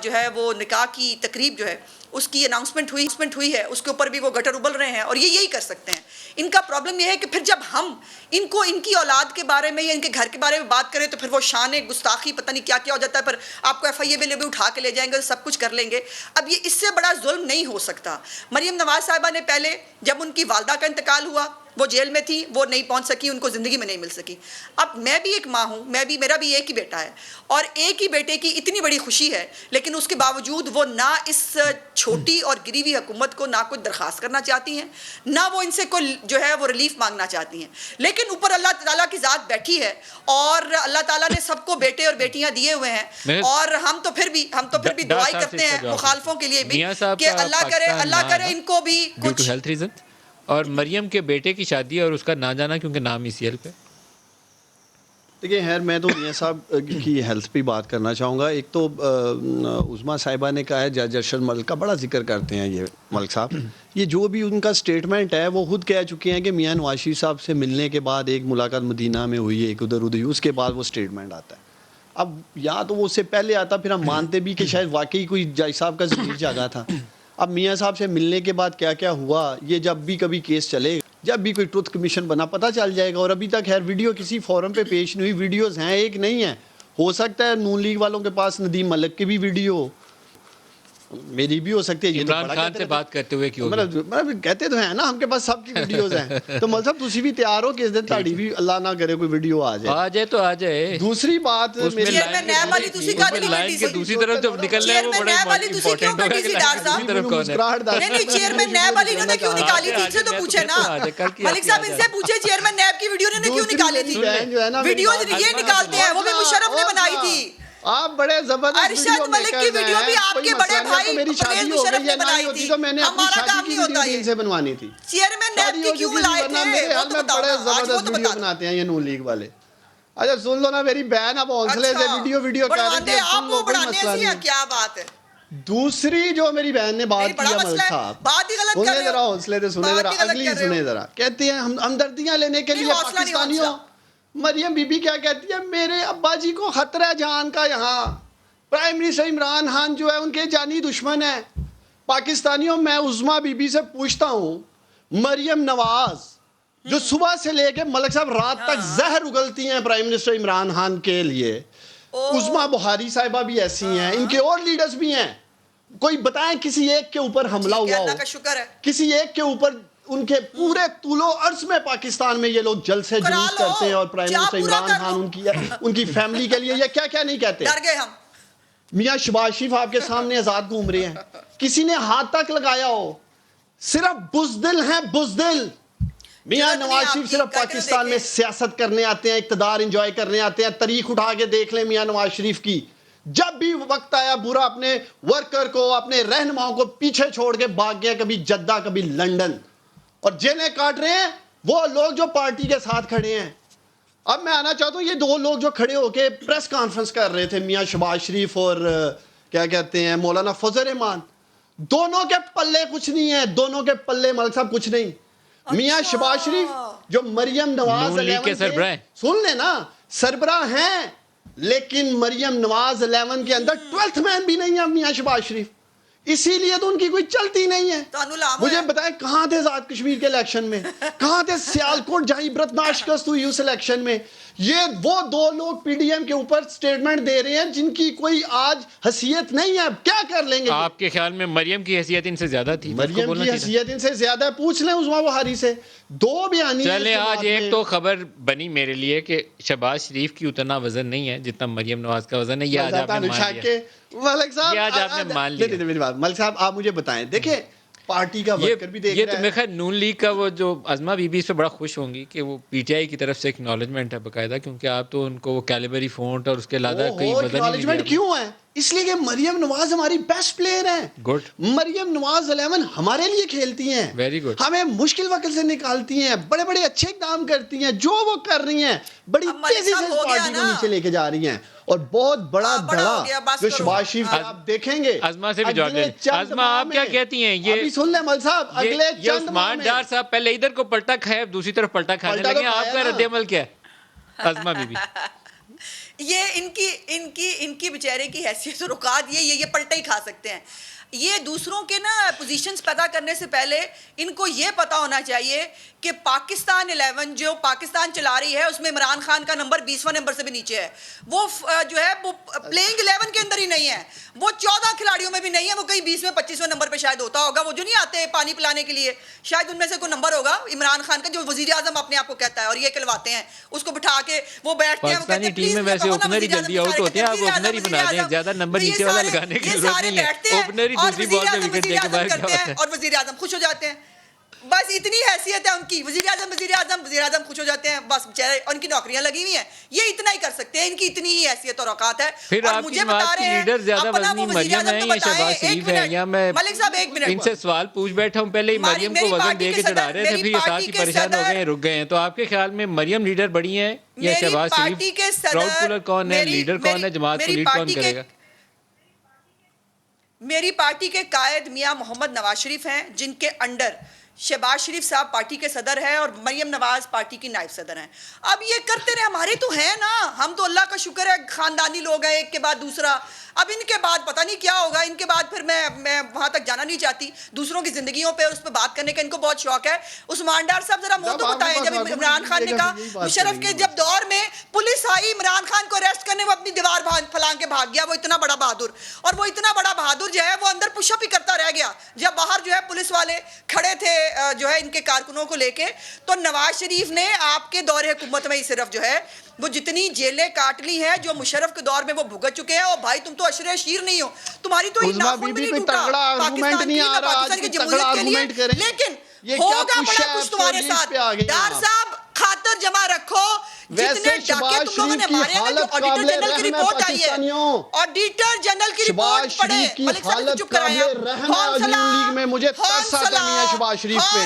جو ہے وہ نکاح کی تقریب جو ہے اس کی اناؤنسمنٹ ہوئی ہے, اس کے اوپر بھی وہ گٹر ابل رہے ہیں, اور یہ یہی کر سکتے ہیں. ان کا پرابلم یہ ہے کہ پھر جب ہم ان کو ان کی اولاد کے بارے میں یا ان کے گھر کے بارے میں بات کریں تو پھر وہ شان گستاخی پتہ نہیں کیا ہو جاتا ہے, پر آپ کو ایف آئی اے میں بھی اٹھا کے لے جائیں گے, سب کچھ کر لیں گے. اب یہ اس سے بڑا ظلم نہیں ہو سکتا. مریم نواز صاحبہ نے پہلے جب ان کی والدہ کا انتقال ہوا, وہ جیل میں تھی, وہ نہیں پہنچ سکی, ان کو زندگی میں نہیں مل سکی. اب میں بھی ایک ماں ہوں, میرا بھی ایک ہی بیٹا ہے, اور ایک ہی بیٹے کی اتنی بڑی خوشی ہے, لیکن اس کے باوجود وہ نہ اس چھوٹی اور گری ہوئی حکومت کو نہ کوئی درخواست کرنا چاہتی ہیں, نہ وہ ان سے کوئی جو ہے وہ ریلیف مانگنا چاہتی ہیں. لیکن اوپر اللہ تعالیٰ کی ذات بیٹھی ہے, اور اللہ تعالیٰ نے سب کو بیٹے اور بیٹیاں دیے ہوئے ہیں, اور ہم تو پھر بھی دعائی کرتے ہیں مخالفوں کے لیے بھی کہ اللہ کرے ان کو بھی کچھ ہیلتھ ریزن. اور مریم کے بیٹے کی شادی اور اس کا نہ جانا کیونکہ نام ای سی ایل پہ. دیکھیں خیر, میں تو میاں صاحب کی ہیلتھ پہ بات کرنا چاہوں گا. ایک تو عظمیٰ صاحبہ نے کہا ہے, جج ارشد ملک کا بڑا ذکر کرتے ہیں یہ ملک صاحب, یہ جو بھی ان کا سٹیٹمنٹ ہے وہ خود کہہ چکے ہیں کہ میاں نواز شریف صاحب سے ملنے کے بعد ایک ملاقات مدینہ میں ہوئی, ایک ادھر ہوئی, اس کے بعد وہ سٹیٹمنٹ آتا ہے. اب یا تو وہ اس سے پہلے آتا, پھر ہم مانتے بھی کہ شاید واقعی کوئی جج صاحب کا ضمیر جاگا تھا. اب میاں صاحب سے ملنے کے بعد کیا کیا ہوا، یہ جب بھی کبھی کیس چلے، جب بھی کوئی ٹروتھ کمیشن بنا پتہ چل جائے گا. اور ابھی تک خیر ویڈیو کسی فورم پہ پیش نہیں ہوئی. ویڈیوز ہیں، ایک نہیں ہے. ہو سکتا ہے نون لیگ والوں کے پاس ندیم ملک کی بھی ویڈیو ہو، میری بھی ہو سکتی ہے. یہ تو عمران بڑا خان کہتے سے رہتے ہیں. بات کرتے ہوئے کیوں مطلب کہتے تو ہیں نا ہم کے پاس سب کی ویڈیوز ہیں. تو مطلب تسی بھی تیار ہو کہ اس دن تاڑی بھی اللہ نہ کرے کوئی ویڈیو آ جائے. آ جائے تو آ جائے. دوسری بات اس میں چیئرمین نیب والی تسی کا نہیں لائن کٹی کے سی. دوسری طرف جب نکلنا ہے وہ چیئرمین بڑا نیب والی تسی کیوں امپورٹنٹ کٹی سی ڈار صاحب؟ طرف کون ہے. مسکراہٹ ڈال. نہیں چیئرمین نیب والی انہوں نے کیوں نکالی تھی؟ ان سے تو پوچھے نا. ملک صاحب ان سے پوچھے چیئرمین نیب کی ویڈیو نے کیوں نکالی تھی؟ ویڈیو یہ نکالتے ہیں، وہ بھی مشرف نے بنائی تھی. آپ بڑے زبردست ارشد ملک کی ویڈیو بھی آپ کے بڑے بھائی میری شادی ہو گئی ہے نہیں ہوتی تو میں نے اپنی شادی کی ویڈیو ان سے بنوانی تھی. چیئرمین نیب کی کیوں لائے تھے میرے حال میں بڑے زبردست ویڈیو بناتے ہیں یہ نون لیگ والے. اچھا سن لو نا میری بہن، اب حوصلے سے ویڈیو کر رہے تھے، آپ وہ بڑھانے سے کیا بات ہے. دوسری جو میری بہن نے بات کی ہے ملک صاحب، بات ہی غلط کر سنے رہے ذرا ہو. حوصلے سے سنے ذرا، اگلی سنے ذرا. کہتی ہیں ہم ہمدردیاں لینے کے لیے پاکستانیوں. مریم بی بی کیا کہتی ہے، میرے ابا جی کو خطرہ جان کا یہاں. پرائم منسٹر عمران خان جو ہے ان کے جانی دشمن ہیں. پاکستانیوں میں عظما بی بی سے پوچھتا ہوں، مریم نواز جو صبح سے لے کے ملک صاحب رات تک زہر اگلتی ہیں پرائم منسٹر عمران خان کے لیے، عظما بخاری صاحبہ بھی ایسی ہیں، ان کے اور لیڈرز بھی ہیں. کوئی بتائیں کسی ایک کے اوپر حملہ ہوا ہو، اللہ کا شکر ہے. کسی ایک کے اوپر ان کے پورے طول و عرض میں پاکستان میں یہ لوگ جلسے جلوس کرتے ہیں اور پرائم منسٹر عمران خان ان کی فیملی کے لیے یہ کیا کیا نہیں کہتے. ڈر گئے ہم. میاں شہباز شریف آپ کے سامنے آزاد گھوم رہے ہیں، کسی نے ہاتھ تک لگایا ہو. صرف بزدل ہیں بزدل. میاں نواز شریف صرف پاکستان میں سیاست کرنے آتے ہیں، اقتدار انجوائے کرنے آتے ہیں. تاریخ اٹھا کے دیکھ لیں میاں نواز شریف کی، جب بھی وقت آیا برا اپنے ورکر کو، اپنے رہنماؤں کو پیچھے چھوڑ کے بھاگ گیا، کبھی جدہ کبھی لندن. اور جیلیں کاٹ رہے ہیں وہ لوگ جو پارٹی کے ساتھ کھڑے ہیں. اب میں آنا چاہتا ہوں یہ دو لوگ جو کھڑے ہو کے پریس کانفرنس کر رہے تھے، میاں شہباز شریف اور کیا کہتے ہیں مولانا فضل الرحمان، دونوں کے پلے کچھ نہیں ہے. دونوں کے پلے ملک صاحب کچھ نہیں. میاں شہباز شریف جو مریم نواز نون لیگ کے سربراہ، سن لیں نا، سربراہ ہیں، لیکن مریم نواز 11 کے اندر 12th مین بھی نہیں ہے میاں شہباز شریف. اسی لیے تو ان کی کوئی چلتی نہیں ہے. مجھے بتائیں کہاں تھے آزاد کشمیر کے الیکشن میں، کہاں تھے سیالکوٹ جہاں عبرت ناشکست ہوئی اس الیکشن میں. یہ وہ دو لوگ پی ڈی ایم کے اوپر سٹیٹمنٹ دے رہے ہیں جن کی کوئی آج حیثیت نہیں ہے. کیا کر لیں گے؟ آپ کے خیال میں مریم کی حیثیت ان سے زیادہ تھی؟ مریم کی حیثیت ان سے زیادہ ہے، پوچھ لیں عظما بخاری سے. دو بیانی چلے آج ایک تو خبر بنی میرے لیے کہ شہباز شریف کی اتنا وزن نہیں ہے جتنا مریم نواز کا وزن ہے. یہ آج آپ نے مان لیا. ملک صاحب یہ آج آپ نے مان لیا. میری بات ملک صاحب آپ مجھے بتائیں، دیکھیں پارٹی کا ورکر بھی دیکھ یہ رہا تو ہے. میرے خیال نون لیگ کا وہ جو عظما بی بی اس پہ بڑا خوش ہوں گی کہ وہ پی ٹی آئی کی طرف سے اکنالجمنٹ ہے باقاعدہ، کیونکہ آپ تو ان کو وہ کیلیبری فونٹ اور اس کے علاوہ کئی وزن ہی نہیں دیا. کیوں ہے؟ اس لیے کہ مریم نواز ہماری بیسٹ پلیئر ہیں. گڈ. مریم نواز 11 ہمارے لیے کھیلتی ہیں، ویری گڈ. ہمیں مشکل وقت سے نکالتی ہیں، بڑے بڑے اچھے کام کرتی ہیں. جو وہ کر رہی ہیں بڑی تیزی سے اس پارٹی کو نیچے لے کے جا رہی ہیں. اور بہت بڑا دھڑا جو شہباز شریف آپ دیکھیں گے. عظما سے بھی جواب لیں. عظما آپ کیا کہتی ہیں؟ یہ ابھی سن لیں مل صاحب، اگلے یہ عثمان ڈار صاحب پہلے ادھر کو پلٹا کھائے دوسری طرف پلٹا کھانے لگے. آپ کا رد عمل کیا ہے عظما بی بی؟ یہ ان کی بیچارے کی حیثیت و رکات یہ پلٹا ہی کھا سکتے ہیں. یہ دوسروں کے نا پوزیشنز پیدا کرنے سے پہلے ان کو یہ پتا ہونا چاہیے کہ پاکستان 11 جو پاکستان چلا رہی ہے اس میں عمران خان کا نمبر 20واں نمبر سے بھی نیچے ہے. وہ جو ہے وہ پلینگ 11 کے اندر ہی نہیں ہے، وہ 14 کھلاڑیوں میں بھی نہیں ہے. وہ کہیں 20ویں 25ویں نمبر پہ شاید ہوتا ہوگا. وہ جو نہیں آتے پانی پلانے کے لیے، شاید ان میں سے کوئی نمبر ہوگا عمران خان کا جو وزیر اعظم اپنے آپ کو کہتا ہے، اور یہ کھلواتے ہیں اس کو بٹھا کے. وہ بیٹھتے ہیں پاکستانی ٹیم میں ویسے اوپنر ہی جلدی آؤٹ ہوتے ہیں. آپ اوپنر ہی بنا دیں، زیادہ نمبر نیچے والا لگانے کی ضرورت نہیں ہے. اوپنر ہی دوسری بال پہ وکٹ دے کے باہر کرتے ہیں اور وزیر اعظم خوش ہو جاتے ہیں. بس اتنی حیثیت ہے ان کی. وزیر اعظم خوش ہو جاتے ہیں بس بیچارے، اور ان کی نوکریاں لگی ہوئی ہیں. یہ اتنا ہی کر سکتے ہیں، ان کی اتنی ہی حیثیت اور اوقات ہے. پھر آپ کی جماعت کی لیڈر زیادہ وزنی مریم ہے یا شہباز شریف ہے؟ یا میں ملک صاحب ایک منٹ ان سے سوال پوچھ بیٹھا ہوں. پہلے ہی مریم کو وزن دے کے چڑھا رہے تھے، پھر یہ ساتھ ہی پریشان ہو گئے ہیں، رک گئے ہیں. تو آپ کے خیال میں مریم لیڈر بڑی ہیں یا شہباز شریف؟ کراؤڈ پولر کون ہے، لیڈر کون ہے، جماعت کو لیڈ کون کرے گا؟ میری پارٹی کے قائد میاں محمد نواز شریف ہیں، جن کے انڈر شہباز شریف صاحب پارٹی کے صدر ہیں اور مریم نواز پارٹی کی نائب صدر ہیں. اب یہ کرتے رہے، ہمارے تو ہیں نا، ہم تو اللہ کا شکر ہے خاندانی لوگ ہیں ایک کے بعد دوسرا. اب ان کے بعد پتہ نہیں کیا ہوگا. ان کے بعد پھر میں وہاں تک جانا نہیں چاہتی, دوسروں کی زندگیوں پہ اس پہ بات کرنے کا ان کو بہت شوق ہے. عثمان ڈار صاحب ذرا منہ تو بتائیں, جب عمران خان نے کہا مشرف کے جب دور میں پولیس آئی عمران خان کو اریسٹ کرنے, وہ اپنی دیوار پھلانگ کے بھاگ گیا, وہ اتنا بڑا بہادر, اور وہ اتنا بڑا بہادر جو ہے وہ اندر پش اپ ہی کرتا رہ گیا جب باہر جو ہے پولیس والے کھڑے تھے جو ہے ان کے کارکنوں کو لے کے. تو نواز شریف نے آپ کے دور حکومت میں ہی صرف جو ہے وہ جتنی جیلیں کاٹ لی ہیں جو مشرف کے دور میں وہ بھگت چکے ہیں. اور بھائی تم تو عشرے شیر نہیں ہو, تمہاری تو ناخن بھی نہیں ٹوٹا پاکستان کی نہ پاکستان کی جمہوریت کے لیے, لیکن ہوگا بڑا کچھ تمہارے ساتھ. ڈار صاحب خاطر جمع رکھو, جتنے ڈاکے تم لوگوں نے مارے ہیں, جو آڈیٹر جنرل کی رپورٹ آئی ہے, آڈیٹر جنرل کی رپورٹ پڑھے, ملک صاحب کو چپ کرائیں. مجھے ترس آتا نہیں ہے شہباز شریف پہ.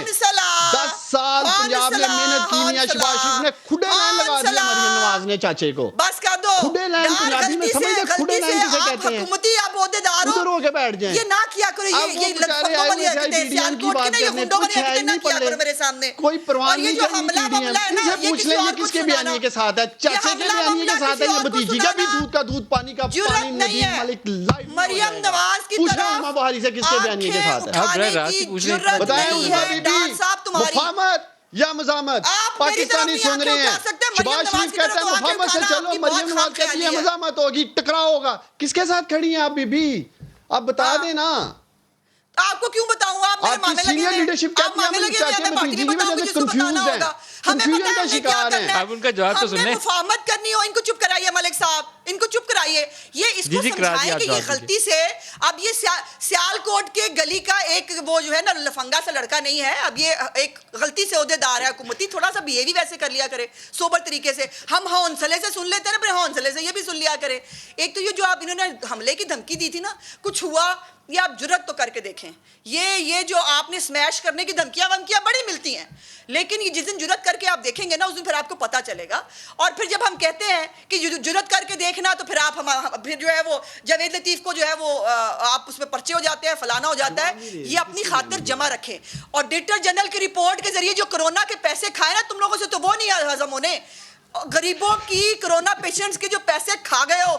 10 سال پنجاب میں محنت کی نہیں ہے شہباز شریف نے, کھڈے لائن لگا دیا مریم نواز نے چاچے کو. بس کر دو, کھڈے لائن پنجابی میں سمجھتے کھڈے لائن کسے کہتے ہیں. حکومتی آپ عہدیدار ادھر ہو کے بیٹھ جائیں, یہ نہ کیا کرو, یہ لطفوں والی حرکتیں سیال کوٹ کی نہیں, یہ گنڈوں والی حرکتیں نہ کیا کرو میرے سامنے. کوئی پرواہ نہیں کرنی, یہ پوچھ لیں یہ کس کے بیانیے کے ساتھ ہے, چاچے کے بیانیے کے ساتھ ہے, یہ بھتیجی کا بھی دودھ کا دودھ پانی کا پانی ندیم ملک مریم نواز کی طرح پوچھیں بہاری سے کس کے بیانیے کے ساتھ ہے. بتائیں مفاہمت یا مزاحمت, پاکستانی سن رہے ہیں. شہباز شریف کہتا ہے مفاہمت سے چلو, مریم نواز کہتی ہے مزاحمت ہوگی, ٹکراؤ ہوگا. کس کے ساتھ کھڑی ہیں آپ بی بی, آپ بتا دیں نا. آپ کو کیوں بتاؤں, آپ میرے مامے لگے ہیں, آپ مامے لگے ہیں, میں پارٹی میں بتاؤں گی جس کو بتانا ہوگا. ہمیں پتہ ہے ہمیں کیا کرنا ہے. آپ ان کا جواب تو سنیں. ہمیں مفاہمت کرنی ہو, ان کو چپ کرائیے ملک صاحب, ان کو چپ کرائیے. یہ اس کو سمجھائیں کہ یہ غلطی سے, اب یہ سیال کوٹ کے گلی کا ایک وہ جو ہے نا لفنگا سا لڑکا نہیں ہے, اب یہ ایک غلطی سے عہدیدار ہے حکومتی, تھوڑا سا بیہیو بھی ویسے کر لیا کرے سوبر طریقے سے. ہم حوصلے سے سن لیتے ہیں نا, پھر حوصلے سے یہ بھی سن لیا کرے. ایک تو یہ جو آپ انہوں نے حملے کی دھمکی دی تھی نا, کچھ ہوا, یہ آپ جرت تو کر کے دیکھیں. یہ جو آپ نے سمیش کرنے کی دھمکیاں ومکیاں بڑی ملتی ہیں, لیکن یہ جس دن جرت کر کے آپ دیکھیں گے نا, اس دن پھر آپ کو پتہ چلے گا. اور پھر جب ہم کہتے ہیں کہ جرت کر کے دیکھنا, تو پھر آپ پھر جو ہے وہ جاوید لطیف کو جو ہے وہ آپ اس میں پرچے ہو جاتے ہیں, فلانا ہو جاتا ہے. یہ اپنی خاطر جمع رکھیں. آڈیٹر جنرل کی رپورٹ کے ذریعے جو کرونا کے پیسے کھائے نا تم لوگوں سے, تو وہ نہیں ہضم ہونے. غریبوں کی کرونا پیشنٹس کے جو پیسے کھا گئے ہو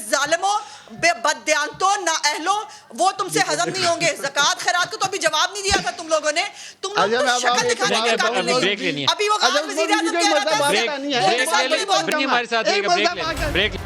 ظالموں, بددیانتوں, نااہلوں, وہ تم سے ہضم نہیں ہوں گے. زکوٰۃ خیرات کو تو ابھی جواب نہیں دیا تھا تم لوگوں نے, تم لوگ کو شکل دکھانے کے قابل نہیں. ابھی وہ غالب وزیر اعظم کہہ رہا تھا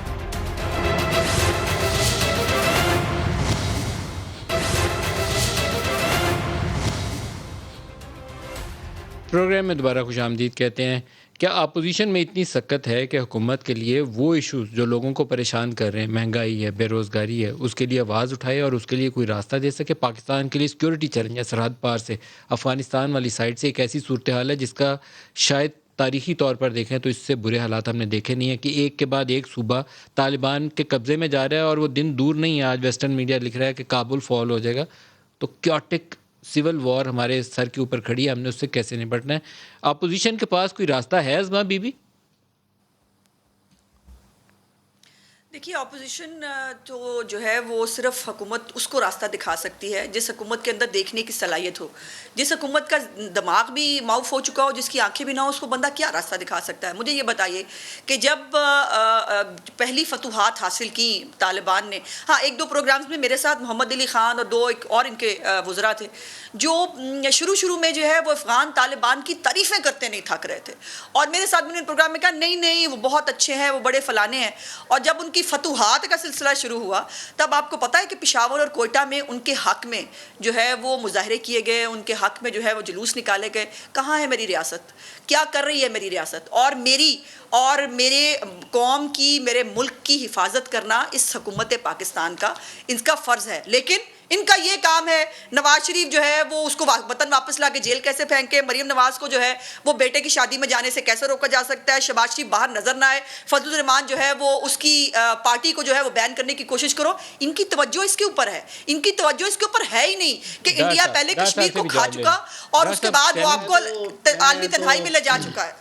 پروگرام میں دوبارہ خوش آمدید کہتے ہیں. کیا اپوزیشن میں اتنی سکت ہے کہ حکومت کے لیے وہ ایشوز جو لوگوں کو پریشان کر رہے ہیں, مہنگائی ہے, بے روزگاری ہے, اس کے لیے آواز اٹھائے اور اس کے لیے کوئی راستہ دے سکے؟ پاکستان کے لیے سیکیورٹی چیلنج ہے, سرحد پار سے افغانستان والی سائڈ سے ایک ایسی صورتحال ہے جس کا شاید تاریخی طور پر دیکھیں تو اس سے برے حالات ہم نے دیکھے نہیں ہیں, کہ ایک کے بعد ایک صوبہ طالبان کے قبضے میں جا رہا ہے, اور وہ دن دور نہیں ہے. آج ویسٹرن میڈیا لکھ رہا ہے کہ کابل فال ہو جائے گا. تو کیوٹک سول وار ہمارے سر کے اوپر کھڑی ہے, ہم نے اس سے کیسے نپٹنا ہے؟ اپوزیشن کے پاس کوئی راستہ ہے ازما بی بی؟ دیکھیے اپوزیشن تو جو ہے وہ صرف حکومت اس کو راستہ دکھا سکتی ہے جس حکومت کے اندر دیکھنے کی صلاحیت ہو. جس حکومت کا دماغ بھی معاف ہو چکا ہو, جس کی آنکھیں بھی نہ ہو, اس کو بندہ کیا راستہ دکھا سکتا ہے؟ مجھے یہ بتائیے کہ جب پہلی فتوحات حاصل کی طالبان نے, ہاں ایک دو پروگرامز میں میرے ساتھ محمد علی خان اور دو ایک اور ان کے وزراء تھے جو شروع میں جو ہے وہ افغان طالبان کی تعریفیں کرتے نہیں تھک رہے تھے, اور میرے ساتھ میں نے پروگرام میں کہا نہیں وہ بہت اچھے ہیں, وہ بڑے فلانے ہیں. اور جب ان کی فتوحات کا سلسلہ شروع ہوا, تب آپ کو پتہ ہے کہ پشاور اور کوئٹہ میں ان کے حق میں جو ہے وہ مظاہرے کیے گئے, ان کے حق میں جو ہے وہ جلوس نکالے گئے. کہاں ہے میری ریاست؟ کیا کر رہی ہے میری ریاست؟ اور میرے قوم کی, میرے ملک کی حفاظت کرنا اس حکومت پاکستان کا ان کا فرض ہے. لیکن ان کا یہ کام ہے, نواز شریف جو ہے وہ اس کو وطن واپس لا کے جیل کیسے پھینکے, مریم نواز کو جو ہے وہ بیٹے کی شادی میں جانے سے کیسے روکا جا سکتا ہے, شہباز شریف باہر نظر نہ آئے, فضل الرحمان جو ہے وہ اس کی پارٹی کو جو ہے وہ بین کرنے کی کوشش کرو. ان کی توجہ اس کے اوپر ہے, ان کی توجہ اس کے اوپر ہے ہی نہیں کہ انڈیا پہلے کشمیر کو کھا چکا اور اس کے بعد وہ آپ کو عالمی تنہائی میں لے جا چکا ہے.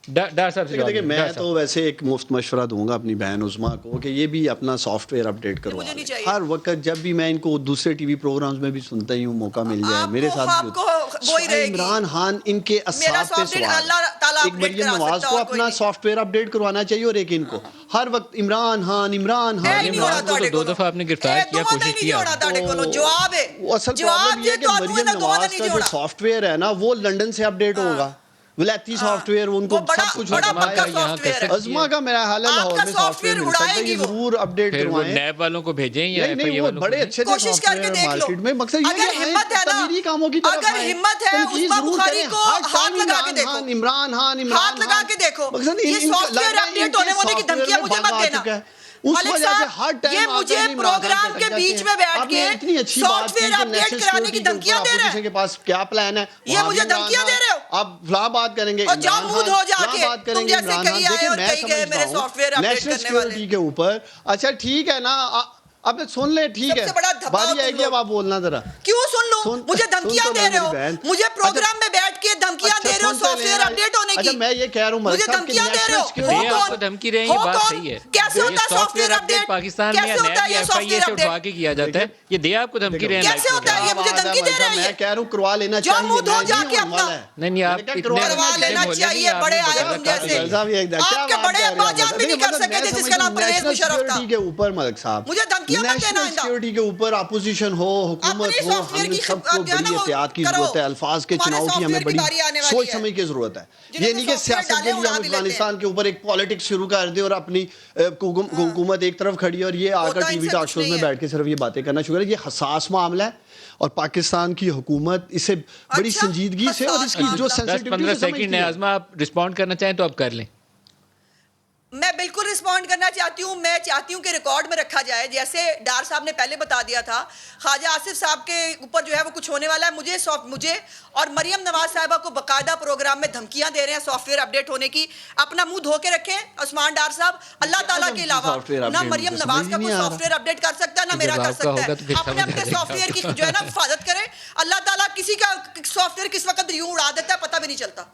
ڈار صاحب سے جواب دیکھیں دیں، میں ڈار صاحب۔ تو ویسے ایک مفت مشورہ دوں گا اپنی بہن عظما کو کہ یہ بھی اپنا سافٹ ویئر اپڈیٹ کروا مجھے نہیں لیں۔ چاہیے۔ ہر وقت جب بھی میں ان کو دوسرے ٹی وی پروگرامز میں بھی سنتا ہی ہوں، موقع مل جائے آپ میرے کو ساتھ بھی خواب کو ہوتا وہی رہے گی۔ عمران خان ان کے میرا اعصاب پہ سافٹ ویئر سوار اللہ تعالیٰ ایک اپڈیٹ مریم کرا نواز سکتا کو اور کوئی اپنا نہیں۔ سافٹ ویئر اپڈیٹ کروانا چاہیے اور ایک ان کو ہر وقت عمران خان عمران خان نہیں ہونا نواز کو تو 2 دفعہ آپ نے گرفتار کیا، کوشش کیا۔ جواب ہے وہ اصل جواب پرابلم یہ ہے کہ مریم نواز کا جو سافٹ ویئر ہے نا وہ لنڈن سے اپڈیٹ ہوگا، ولایتی سافٹ ویئر ان کو سب کچھ بڑا ہوتا پکا ہے۔ سافٹ ویئر ہے۔ عظما کا میرا حال ہے آپ لاہور کا میں سافٹ سافٹ ویئر ویئر مل سکتا ہے، اڑائے یہ گی وہ۔ ضرور اپڈیٹ پھر وہ کروائیں۔ نیب والوں کو بھیجیں یا نہیں ایف آئی نہیں اے وہ والوں کو بڑے بھیجیں۔ اچھے کوشش کر کے دیکھ لو، مارکیٹ میں مقصد یہ اگر ہمت ہے نا، تعمیری کاموں کی طرف اگر آئیں، ہمت ہے تنقید عثمان ضرور بخاری کریں، کو ہر ہاتھ ٹائم لگا کے عمران دیکھو، خان عمران خان ہاتھ لگا کے دیکھو۔ مقصد یہ سافٹ ویئر اپڈیٹ ہونے ہونے کی دھمکیاں مجھے مت دینا۔ اس ملک وجہ سے ہر صاحب ٹائم یہ مجھے پروگرام کے بیچ میں بیٹھ کے اتنی اچھی سافٹ بات کی ویئر کہ اپڈیٹ نیشنل کرانے کی سیکورٹی کے دھمکیاں اوپر دے رہے اپوزیشن ہیں۔ کے پاس کیا پلان ہے، یہ وہاں مجھے بھی عمران دھمکیاں دے خان، رہے ہو۔ اب فلاں بات کریں گے اور جاؤ عمران مود خان، ہو جا فلاں کے، بات کریں تم گے جیسے عمران کئی خان۔ آئے دیکھیں اور میں کئی گئے میرے سمجھتا سافٹ ویئر ہوں اپڈیٹ نیشنل کرنے والے۔ سیکورٹی کے اوپر اچھا ٹھیک ہے نا، اب سن لیں ٹھیک سب ہے، سے بڑا دھباؤ باری آئے تم گی اب لوگ۔ آپ بولنا ذرا۔ کیوں سن لوں؟ مجھے دھمکیاں سن تو دے لیں رہے ہو، میری بہن۔ مجھے پروگرام میں بیٹھ کے دھمکیاں دے رہے ہو سافٹ ویئر اپڈیٹ ہونے کی۔ اچھا میں یہ کہہ رہا ہوں مجھے دھمکیاں دے رہے ہو۔ دے آپ کو دھمکی رہے ہیں، یہ بات صحیح ہے۔ کیسے ہوتا ہے یہ سافٹ ویئر اپڈیٹ؟ پاکستان میں یا کیسے ہوتا نیب ہے یا یہ F soft I A ware سے اٹھوا اپڈیٹ؟ کے کیا جاتا ہے، یہ دے آپ کو دھمکی رہے ہیں۔ کیسے ہوتا ہے؟ یہ مجھے دھمکی دے رہے ہیں میں یہ۔ کہہ رہا ہوں کروا لینا جاؤ چاہیے، منہ دھو میں جا نہیں کے ہونے والا اپنا۔ ہے۔ نہیں آپ کروا لینا چاہیے، بڑے عالم جیسے۔ آپ کے بڑے ابا جان بھی نہیں کر سکے تھے جس کا نام پرویز مشرف تھا۔ کے اوپر ملک صاحب مجھے دھمکیاں مت دینا نیشنل آئندہ۔ سیکورٹی کے اوپر اپوزیشن ہو، حکومت اپنی ہو، سافٹ ویئر ہم کی سب کو جو ہے نا بڑی وہ احتیاط کی کرو۔ ضرورت ہے، الفاظ کے ہمارے چناؤ کی سافٹ ہمیں ویئر کی بڑی باری آنے والی سوچ ہے۔ سمجھ کی ضرورت ہے۔ جنہیں یہ نہیں کہ سافٹ ویئر سیاست کے ڈالے لیے اڑا ہم بھی لیتے ہیں۔ افغانستان کے اوپر ایک پالیٹکس شروع کر دیں اور اپنی حکومت ایک طرف کھڑی ہے اور یہ آ ہوتا کر ان ٹی وی سے ٹاک کچھ شوز نہیں میں ہے۔ بیٹھ کے صرف یہ باتیں کرنا شروع کرے۔ یہ حساس معاملہ ہے اور پاکستان کی حکومت اسے بڑی اچھا، سنجیدگی سے اور اس کی جو 10-15 سیکنڈ ہے، آزما آپ رسپونڈ کرنا چاہیں تو آپ کر لیں۔ میں بالکل رسپونڈ کرنا چاہتی ہوں۔ میں چاہتی ہوں کہ ریکارڈ میں رکھا جائے، جیسے ڈار صاحب نے پہلے بتا دیا تھا خواجہ آصف صاحب کے اوپر جو ہے وہ کچھ ہونے والا ہے۔ مجھے اور مریم نواز صاحبہ کو باقاعدہ پروگرام میں دھمکیاں دے رہے ہیں سافٹ ویئر اپڈیٹ ہونے کی۔ اپنا منہ دھو کے رکھیں عثمان ڈار صاحب۔ اللہ تعالیٰ کے علاوہ نہ مریم نواز کا کوئی سافٹ ویئر اپڈیٹ کر سکتا ہے نہ میرا کر سکتا ہے۔ اپنے اپنے سافٹ ویئر کی جو ہے نا حفاظت کریں۔ اللہ تعالیٰ کسی کا سافٹ ویئر کس وقت یوں اڑا دیتا ہے پتہ بھی نہیں چلتا۔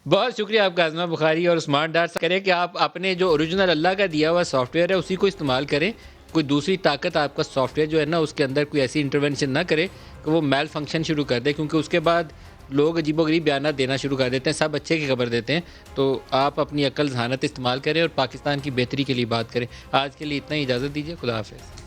بہت شکریہ آپ کا آزما بخاری اور عثمان ڈار کریں کہ آپ اپنے جو اوریجنل اللہ کا دیا ہوا سافٹ ویئر ہے اسی کو استعمال کریں۔ کوئی دوسری طاقت آپ کا سافٹ ویئر جو ہے نا اس کے اندر کوئی ایسی انٹرونشن نہ کرے کہ وہ میل فنکشن شروع کر دے، کیونکہ اس کے بعد لوگ عجیب و غریب بیانات دینا شروع کر دیتے ہیں، سب اچھے کی خبر دیتے ہیں۔ تو آپ اپنی عقل ذہانت استعمال کریں اور پاکستان کی بہتری کے لیے بات کریں۔ آج کے لیے اتنا ہی، اجازت دیجیے، خدا حافظ۔